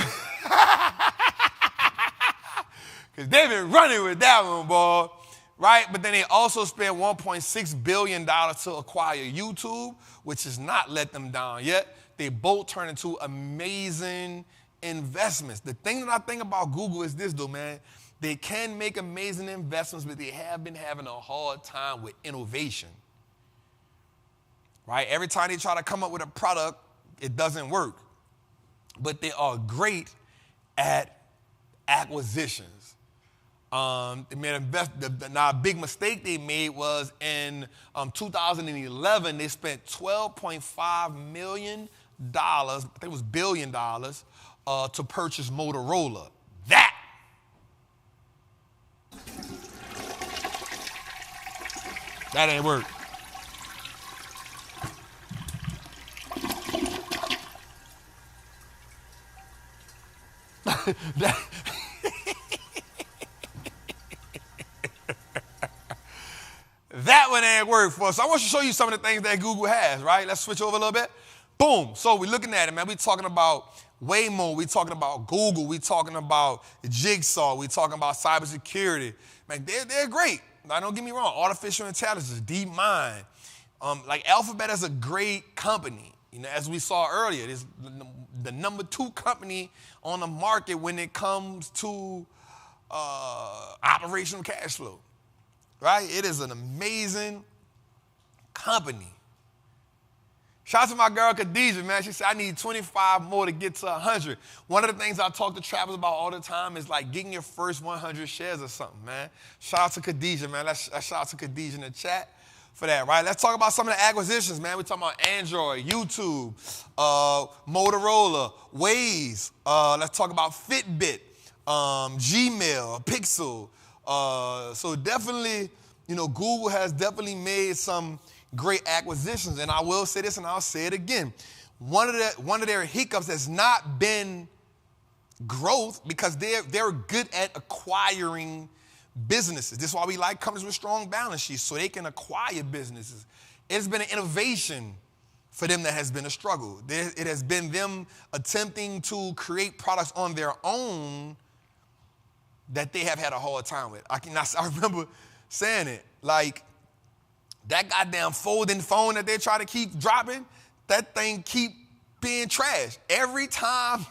Because they've been running with that one, boy. Right? But then they also spent $1.6 billion to acquire YouTube, which has not let them down yet. They both turn into amazing investments. The thing that I think about Google is this, though, man. They can make amazing investments, but they have been having a hard time with innovation. Right? Every time they try to come up with a product, it doesn't work. But they are great at acquisitions. They made now a big mistake they made was in 2011, they spent $12.5 million, I think it was $1 billion, to purchase Motorola. That ain't work. That one ain't work for us. So I want to show you some of the things that Google has, right? Let's switch over a little bit. Boom. So we're looking at it, man. We're talking about Waymo. We're talking about Google. We're talking about Jigsaw. We're talking about cybersecurity. Man, they're great. Now, don't get me wrong. Artificial intelligence, DeepMind. Like Alphabet is a great company. You know, as we saw earlier, it's the number 2 company on the market when it comes to operational cash flow. Right? It is an amazing company. Shout out to my girl Khadijah, man. She said, I need 25 more to get to 100. One of the things I talk to travelers about all the time is like getting your first 100 shares or something, man. Shout out to Khadijah, man. Let's shout out to Khadijah in the chat for that, right? Let's talk about some of the acquisitions, man. We're talking about Android, YouTube, Motorola, Waze. Let's talk about Fitbit, Gmail, Pixel. So definitely, you know, Google has definitely made some great acquisitions. And I will say this and I'll say it again. One of their hiccups has not been growth because they're good at acquiring businesses. This is why we like companies with strong balance sheets so they can acquire businesses. It's been an innovation for them that has been a struggle. It has been them attempting to create products on their own that they have had a hard time with. I remember saying it, like that goddamn folding phone that they try to keep dropping, that thing keep being trash. Every time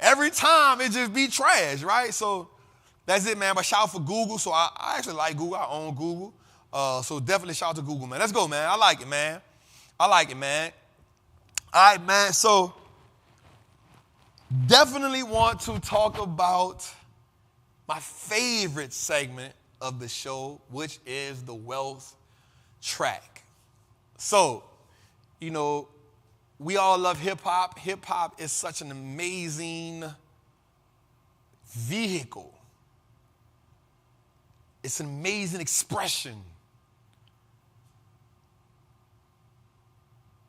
it just be trash, right? So that's it, man. But shout out for Google. So I actually like Google. I own Google. So definitely shout out to Google, man. Let's go, man. I like it, man. All right, man. So definitely want to talk about my favorite segment of the show, which is the wealth track. So, you know, we all love hip-hop. Hip-hop is such an amazing vehicle. It's an amazing expression.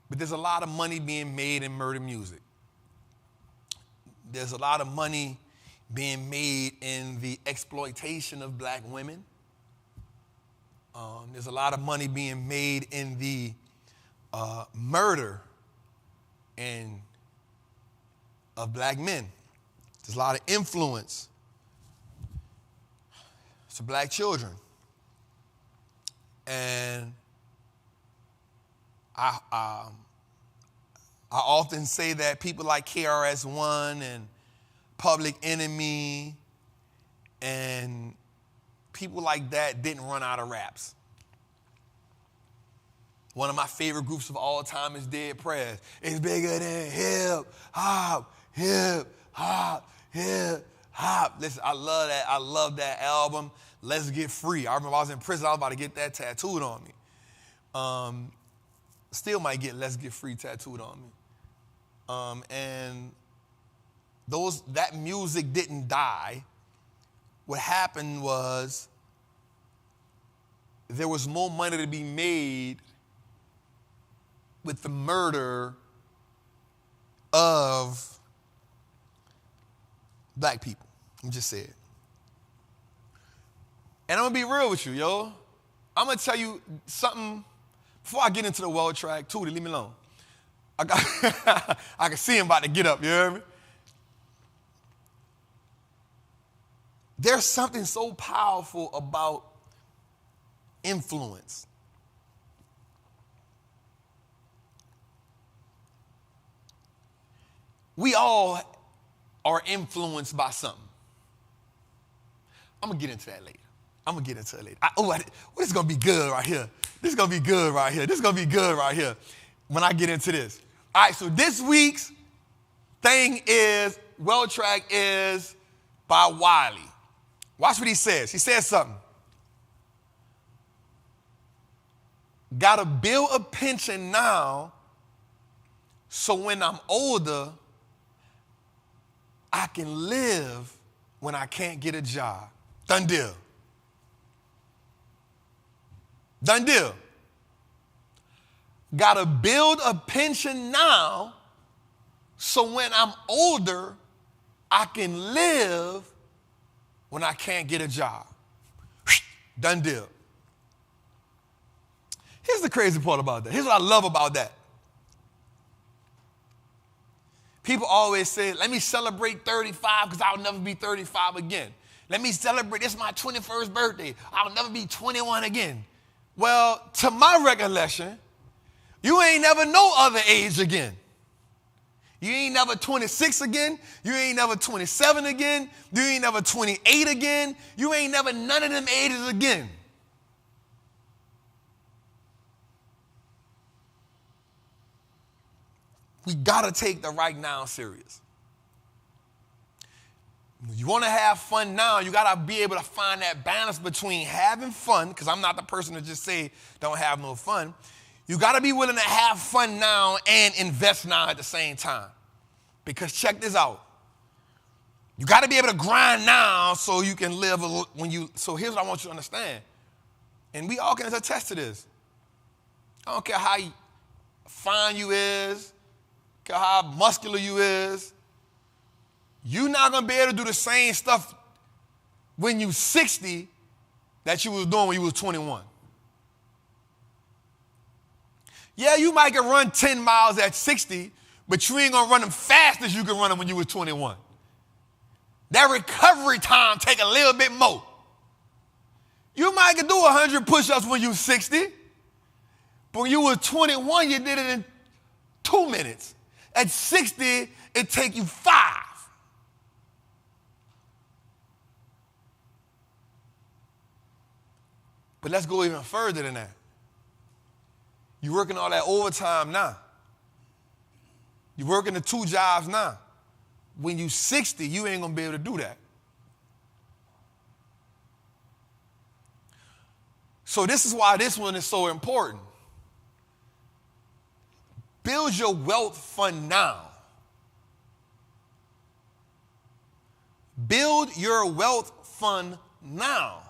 But there's a lot of money being made in murder music. There's a lot of money being made in the exploitation of black women. There's a lot of money being made in the murder of black men. There's a lot of influence to black children. And I often say that people like KRS-One and Public Enemy and people like that didn't run out of raps. One of my favorite groups of all time is Dead Prez. It's bigger than hip hop, hip hop, hip hop. Listen, I love that. I love that album. Let's Get Free. I remember I was in prison. I was about to get that tattooed on me. Still might get Let's Get Free tattooed on me. And that music didn't die. What happened was there was more money to be made with the murder of black people. I'm just saying. And I'm going to be real with you, yo. I'm going to tell you something before I get into the well track. Tootie, leave me alone. I can see him about to get up, you hear me? There's something so powerful about influence. We all are influenced by something. I'm going to get into that later. This is going to be good right here. This is going to be good right here when I get into this. All right, so this week's thing is, well track is by Wiley. Watch what he says. He says something. Gotta build a pension now so when I'm older, I can live when I can't get a job. Done deal. Done deal. Gotta build a pension now so when I'm older, I can live when I can't get a job. Done deal. Here's the crazy part about that. Here's what I love about that. People always say, let me celebrate 35 because I'll never be 35 again. Let me celebrate, this is my 21st birthday. I'll never be 21 again. Well, to my recollection, you ain't never no other age again. You ain't never 26 again. You ain't never 27 again. You ain't never 28 again. You ain't never none of them ages again. We gotta take the right now serious. You wanna have fun now, you gotta be able to find that balance between having fun, because I'm not the person to just say don't have no fun. You gotta be willing to have fun now and invest now at the same time. Because check this out. You gotta be able to grind now so you can live so here's what I want you to understand. And we all can attest to this. I don't care how fine you is, how muscular you is, you're not going to be able to do the same stuff when you're 60 that you was doing when you was 21. Yeah, you might can run 10 miles at 60, but you ain't going to run them fast as you can run them when you was 21. That recovery time take a little bit more. You might can do 100 push-ups when you was 60, but when you was 21, you did it in 2 minutes. At 60, it take you 5. But let's go even further than that. You're working all that overtime now. You're working the 2 jobs now. When you're 60, you ain't going to be able to do that. So this is why this one is so important. Build your wealth fund now. Build your wealth fund now.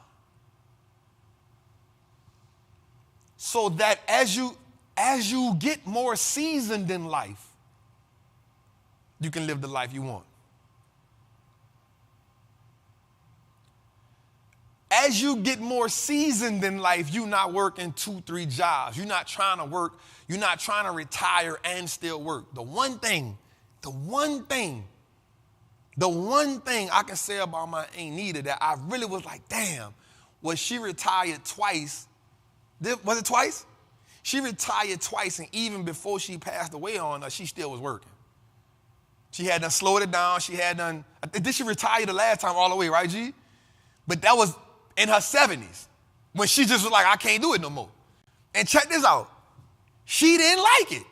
So that as you get more seasoned in life, you can live the life you want. As you get more seasoned in life, you're not working 2-3 jobs. You're not trying to work. You're not trying to retire and still work. The one thing I can say about my Aunt Nita that I really was like, damn, was she retired twice. Was it twice? She retired twice, and even before she passed away on us, she still was working. She had done slowed it down. Did she retire the last time all the way, right, G? But that was in her 70s when she just was like, I can't do it no more. And check this out. She didn't like it.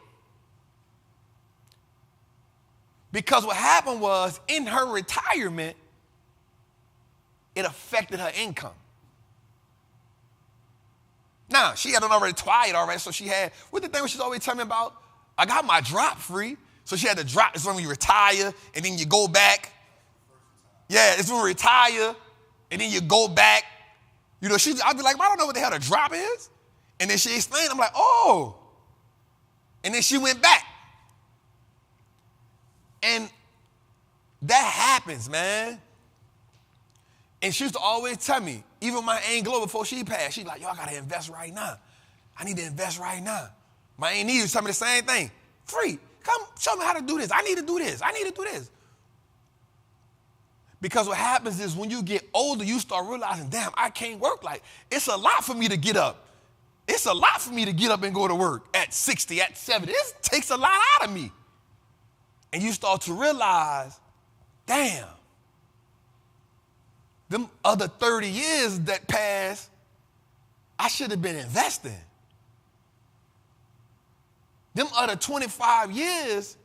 Because what happened was, in her retirement, it affected her income. Now, she had already tried already, so she had, what the thing she's always telling me about? I got my drop free. So she had to drop, it's when you retire, and then you go back. Yeah, it's when you retire, and then you go back. You know, I'd be like, I don't know what the hell a drop is. And then she explained, I'm like, oh. And then she went back. And that happens, man. And she used to always tell me, even my Aunt Glow before she passed, she's like, yo, I got to invest right now. I need to invest right now. My Aunt Nita used to tell me the same thing. Free, come show me how to do this. I need to do this. I need to do this. Because what happens is when you get older, you start realizing, damn, I can't work like, it's a lot for me to get up. It's a lot for me to get up and go to work at 60, at 70. This takes a lot out of me. And you start to realize, damn, them other 30 years that passed, I should have been investing. Them other 25 years,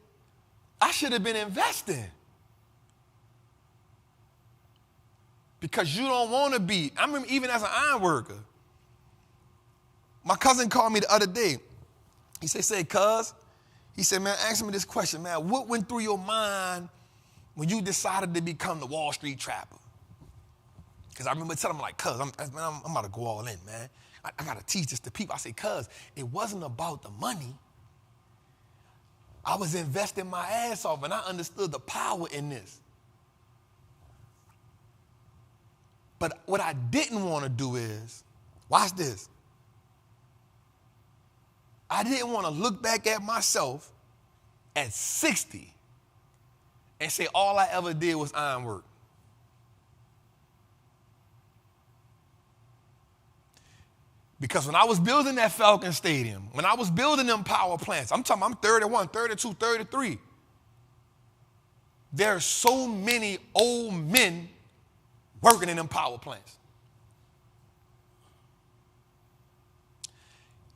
I should have been investing. Because you don't want to be, I remember even as an iron worker, my cousin called me the other day. He said, cuz, he said, man, ask me this question, man. What went through your mind when you decided to become the Wall Street trapper? Because I remember telling him, like, cuz, I'm about to go all in, man. I got to teach this to people. I say, cuz, it wasn't about the money. I was investing my ass off, and I understood the power in this. But what I didn't want to do is, watch this. I didn't want to look back at myself at 60 and say all I ever did was iron work. Because when I was building that Falcon Stadium, when I was building them power plants, I'm 31, 32, 33. There are so many old men working in them power plants.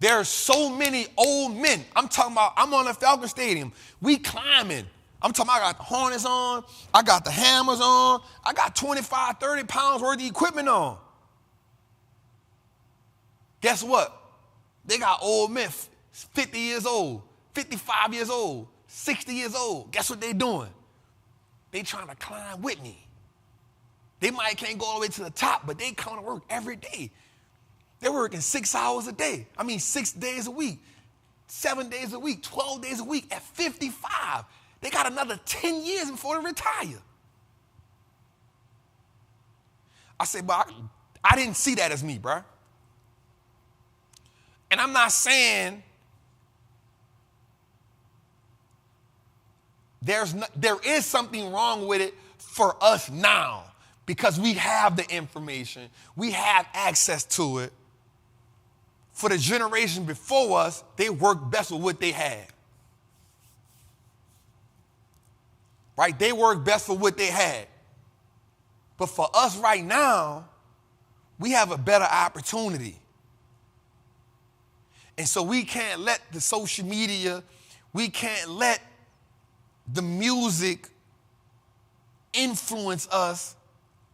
There are so many old men. I'm talking about, I'm on the Falcon Stadium. We climbing. I'm talking about I got the harness on. I got the hammers on. I got 25, 30 pounds worth of equipment on. Guess what? They got old men, 50 years old, 55 years old, 60 years old. Guess what they doing? They trying to climb with me. They might can't go all the way to the top, but they come to work every day. They're working 6 hours a day. 6 days a week, 7 days a week, 12 days a week at 55. They got another 10 years before they retire. I say, but I didn't see that as me, bro. And I'm not saying there is something wrong with it for us now because we have the information, we have access to it. For the generation before us, they worked best with what they had. Right? They worked best for what they had. But for us right now, we have a better opportunity. And so we can't let the social media, we can't let the music influence us,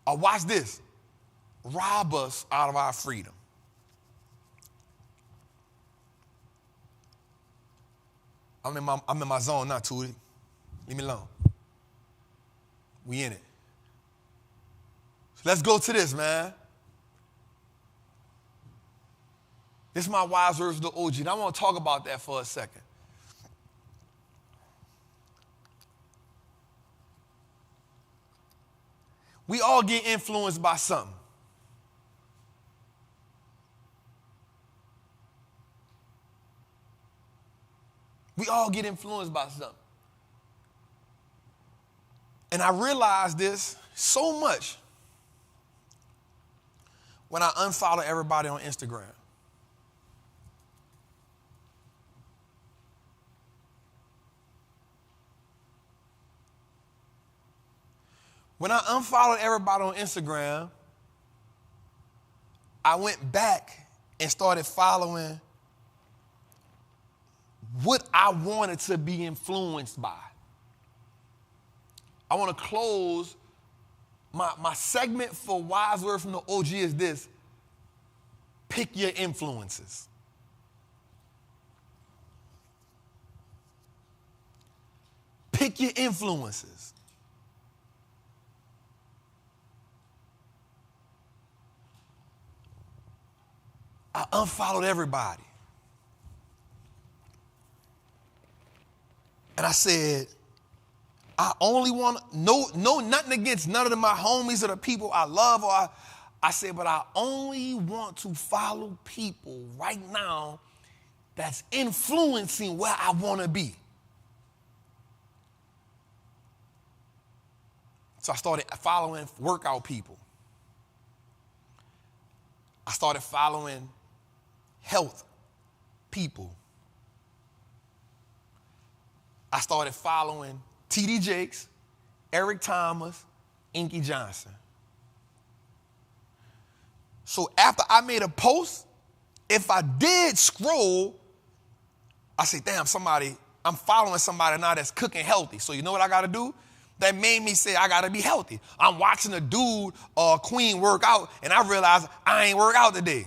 or watch this, rob us out of our freedom. I'm in my zone now, Tootie. Leave me alone. We in it. So let's go to this, man. This is my wise words of the OG, and I want to talk about that for a second. We all get influenced by something. We all get influenced by something. And I realized this so much when I unfollow everybody on Instagram. When I unfollowed everybody on Instagram, I went back and started following what I wanted to be influenced by. I want to close my segment for Wise Word from the OG is this: pick your influences. Pick your influences. I unfollowed everybody. And I said, I only want nothing against none of my homies or the people I love. I said, but I only want to follow people right now that's influencing where I want to be. So I started following workout people. I started following health people. I started following T.D. Jakes, Eric Thomas, Inky Johnson. So after I made a post, if I did scroll, I say, damn, I'm following somebody now that's cooking healthy. So you know what I got to do? That made me say I got to be healthy. I'm watching a dude or a queen work out, and I realized I ain't work out today.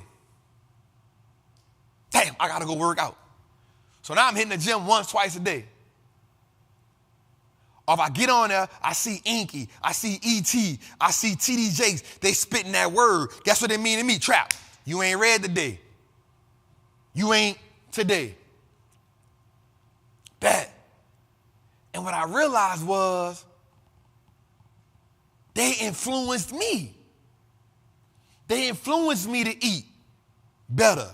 Damn, I got to go work out. So now I'm hitting the gym once, twice a day. Or if I get on there, I see Inky, I see E.T., I see T.D. Jakes, they spitting that word. Guess what they mean to me? Trap, you ain't read today. You ain't today. Bet. And what I realized was they influenced me. They influenced me to eat better.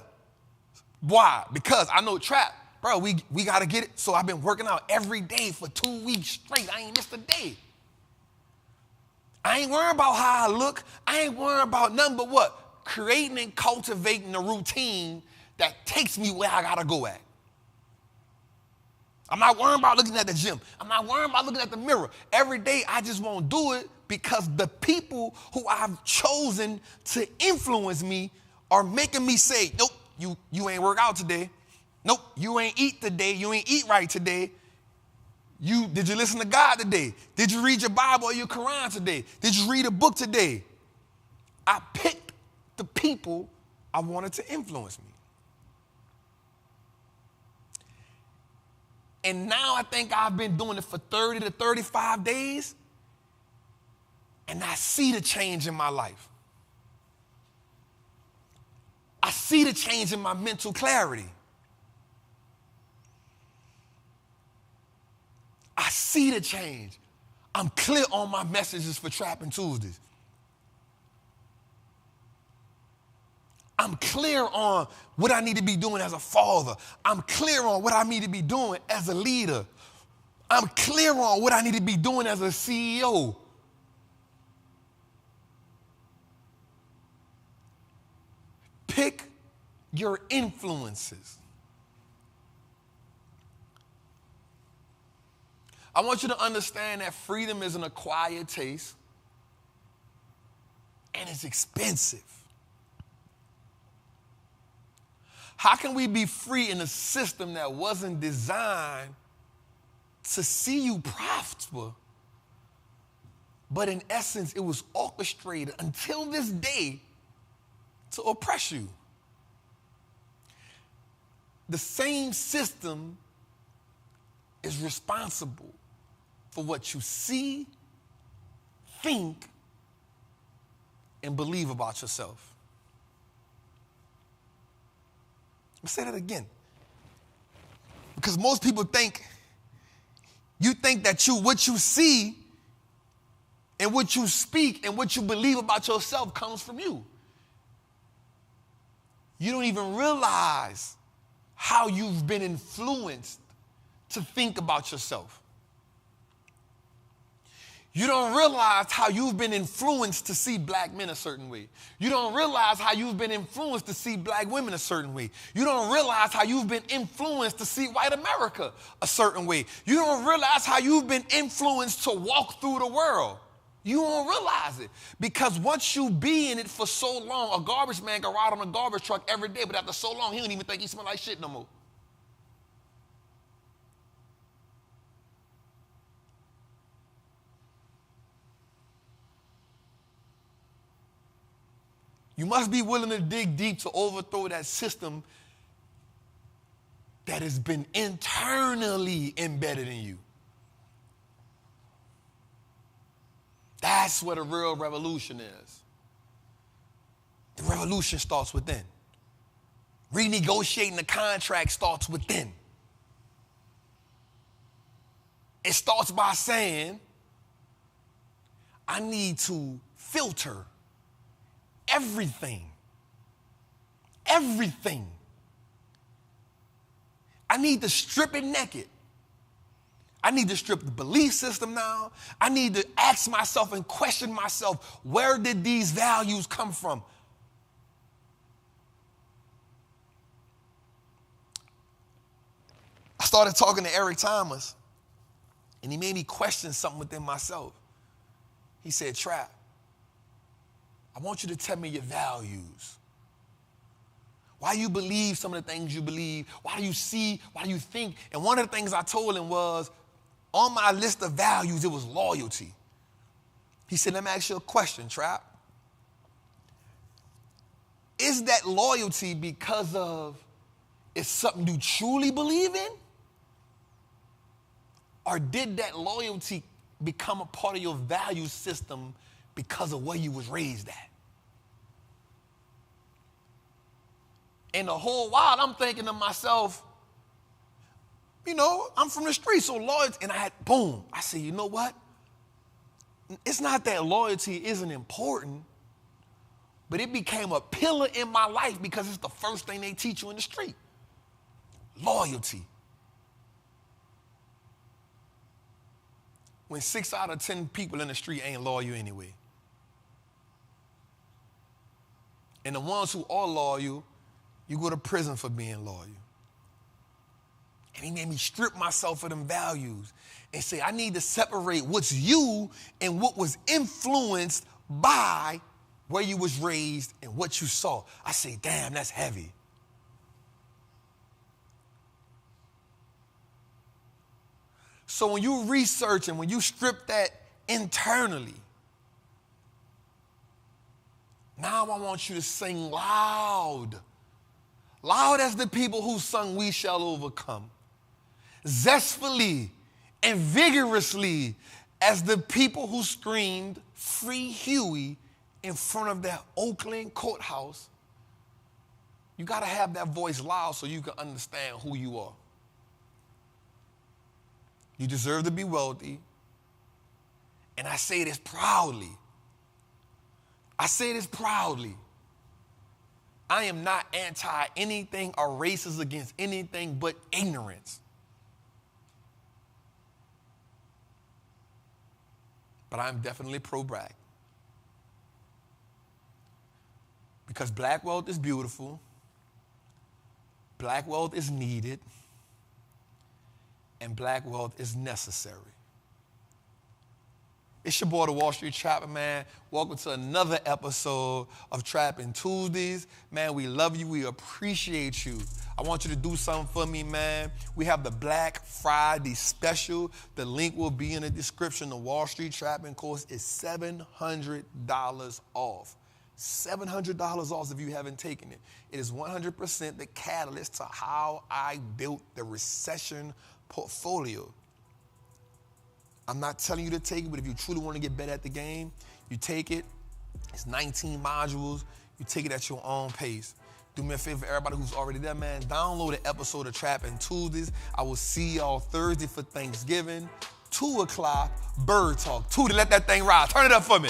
Why? Because I know Trap. Bro, we got to get it. So I've been working out every day for 2 weeks straight. I ain't missed a day. I ain't worrying about how I look. I ain't worrying about nothing but what? Creating and cultivating a routine that takes me where I got to go at. I'm not worrying about looking at the gym. I'm not worrying about looking at the mirror. Every day I just won't do it because the people who I've chosen to influence me are making me say, nope, you ain't work out today. Nope, you ain't eat today. You ain't eat right today. Did you listen to God today? Did you read your Bible or your Quran today? Did you read a book today? I picked the people I wanted to influence me. And now I think I've been doing it for 30 to 35 days, and I see the change in my life. I see the change in my mental clarity. I see the change. I'm clear on my messages for Trappin' Tuesdays. I'm clear on what I need to be doing as a father. I'm clear on what I need to be doing as a leader. I'm clear on what I need to be doing as a CEO. Pick your influences. I want you to understand that freedom is an acquired taste and it's expensive. How can we be free in a system that wasn't designed to see you prosper, but in essence it was orchestrated until this day to oppress you? The same system is responsible for what you see, think, and believe about yourself. Let me say that again. Because most people think that what you see and what you speak and what you believe about yourself comes from you. You don't even realize how you've been influenced to think about yourself. You don't realize how you've been influenced to see black men a certain way. You don't realize how you've been influenced to see black women a certain way. You don't realize how you've been influenced to see white America a certain way. You don't realize how you've been influenced to walk through the world. You won't realize it. Because once you be in it for so long, a garbage man can ride on a garbage truck every day, but after so long, he don't even think he smell like shit no more. You must be willing to dig deep to overthrow that system that has been internally embedded in you. That's what a real revolution is. The revolution starts within. Renegotiating the contract starts within. It starts by saying, I need to filter everything. Everything. I need to strip it naked. I need to strip the belief system now. I need to ask myself and question myself, where did these values come from? I started talking to Eric Thomas, and he made me question something within myself. He said, Trap, I want you to tell me your values. Why you believe some of the things you believe? Why do you see? Why do you think? And one of the things I told him was, on my list of values, it was loyalty. He said, let me ask you a question, Trap. Is that loyalty because of it's something you truly believe in? Or did that loyalty become a part of your value system because of where you was raised at? And the whole while I'm thinking to myself, you know, I'm from the street, so loyalty, and I said, you know what? It's not that loyalty isn't important, but it became a pillar in my life because it's the first thing they teach you in the street. Loyalty. When 6 out of 10 people in the street ain't loyal anyway. And the ones who are loyal, you go to prison for being loyal. And he made me strip myself of them values and say, I need to separate what's you and what was influenced by where you was raised and what you saw. I say, damn, that's heavy. So when you research and when you strip that internally, now I want you to sing loud. Loud as the people who sung We Shall Overcome. Zestfully and vigorously as the people who screamed Free Huey in front of that Oakland courthouse. You got to have that voice loud so you can understand who you are. You deserve to be wealthy. And I say this proudly. I say this proudly. I am not anti anything or racist against anything but ignorance. But I'm definitely pro-black. Because black wealth is beautiful. Black wealth is needed. And black wealth is necessary. It's your boy, the Wall Street Trappin, man. Welcome to another episode of Trappin' Tuesdays. Man, we love you. We appreciate you. I want you to do something for me, man. We have the Black Friday special. The link will be in the description. The Wall Street Trappin course is $700 off. $700 off if you haven't taken it. It is 100% the catalyst to how I built the Recession portfolio. I'm not telling you to take it, but if you truly want to get better at the game, you take it. It's 19 modules. You take it at your own pace. Do me a favor, everybody who's already there, man, download an episode of Trappin' Tuesdays. I will see y'all Thursday for Thanksgiving, 2 o'clock, Bird Talk. Tootie, let that thing ride. Turn it up for me.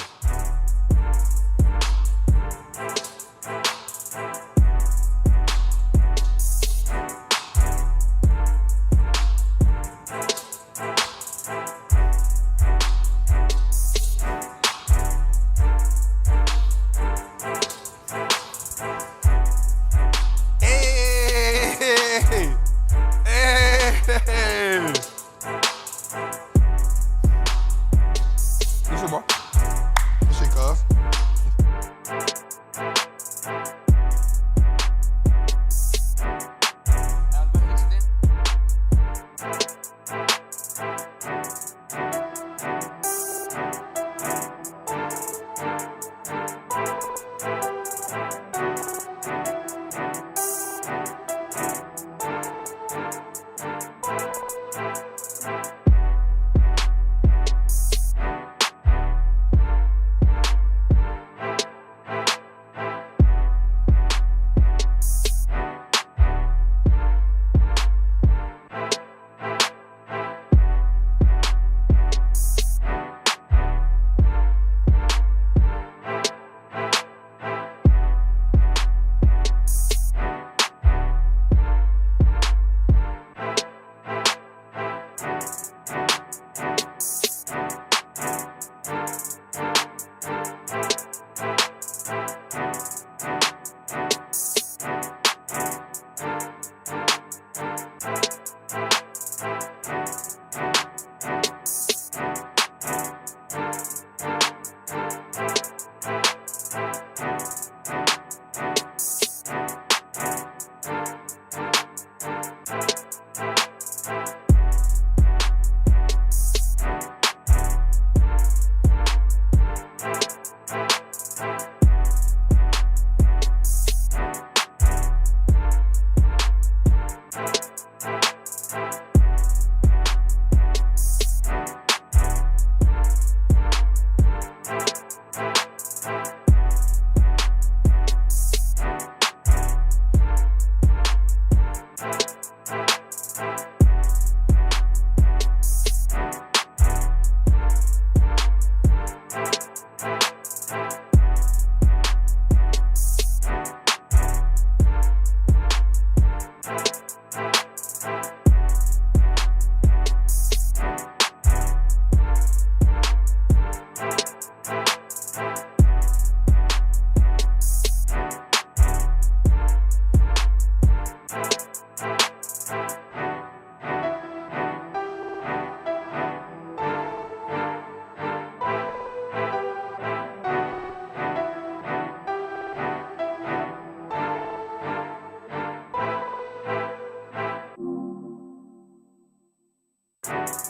Peace.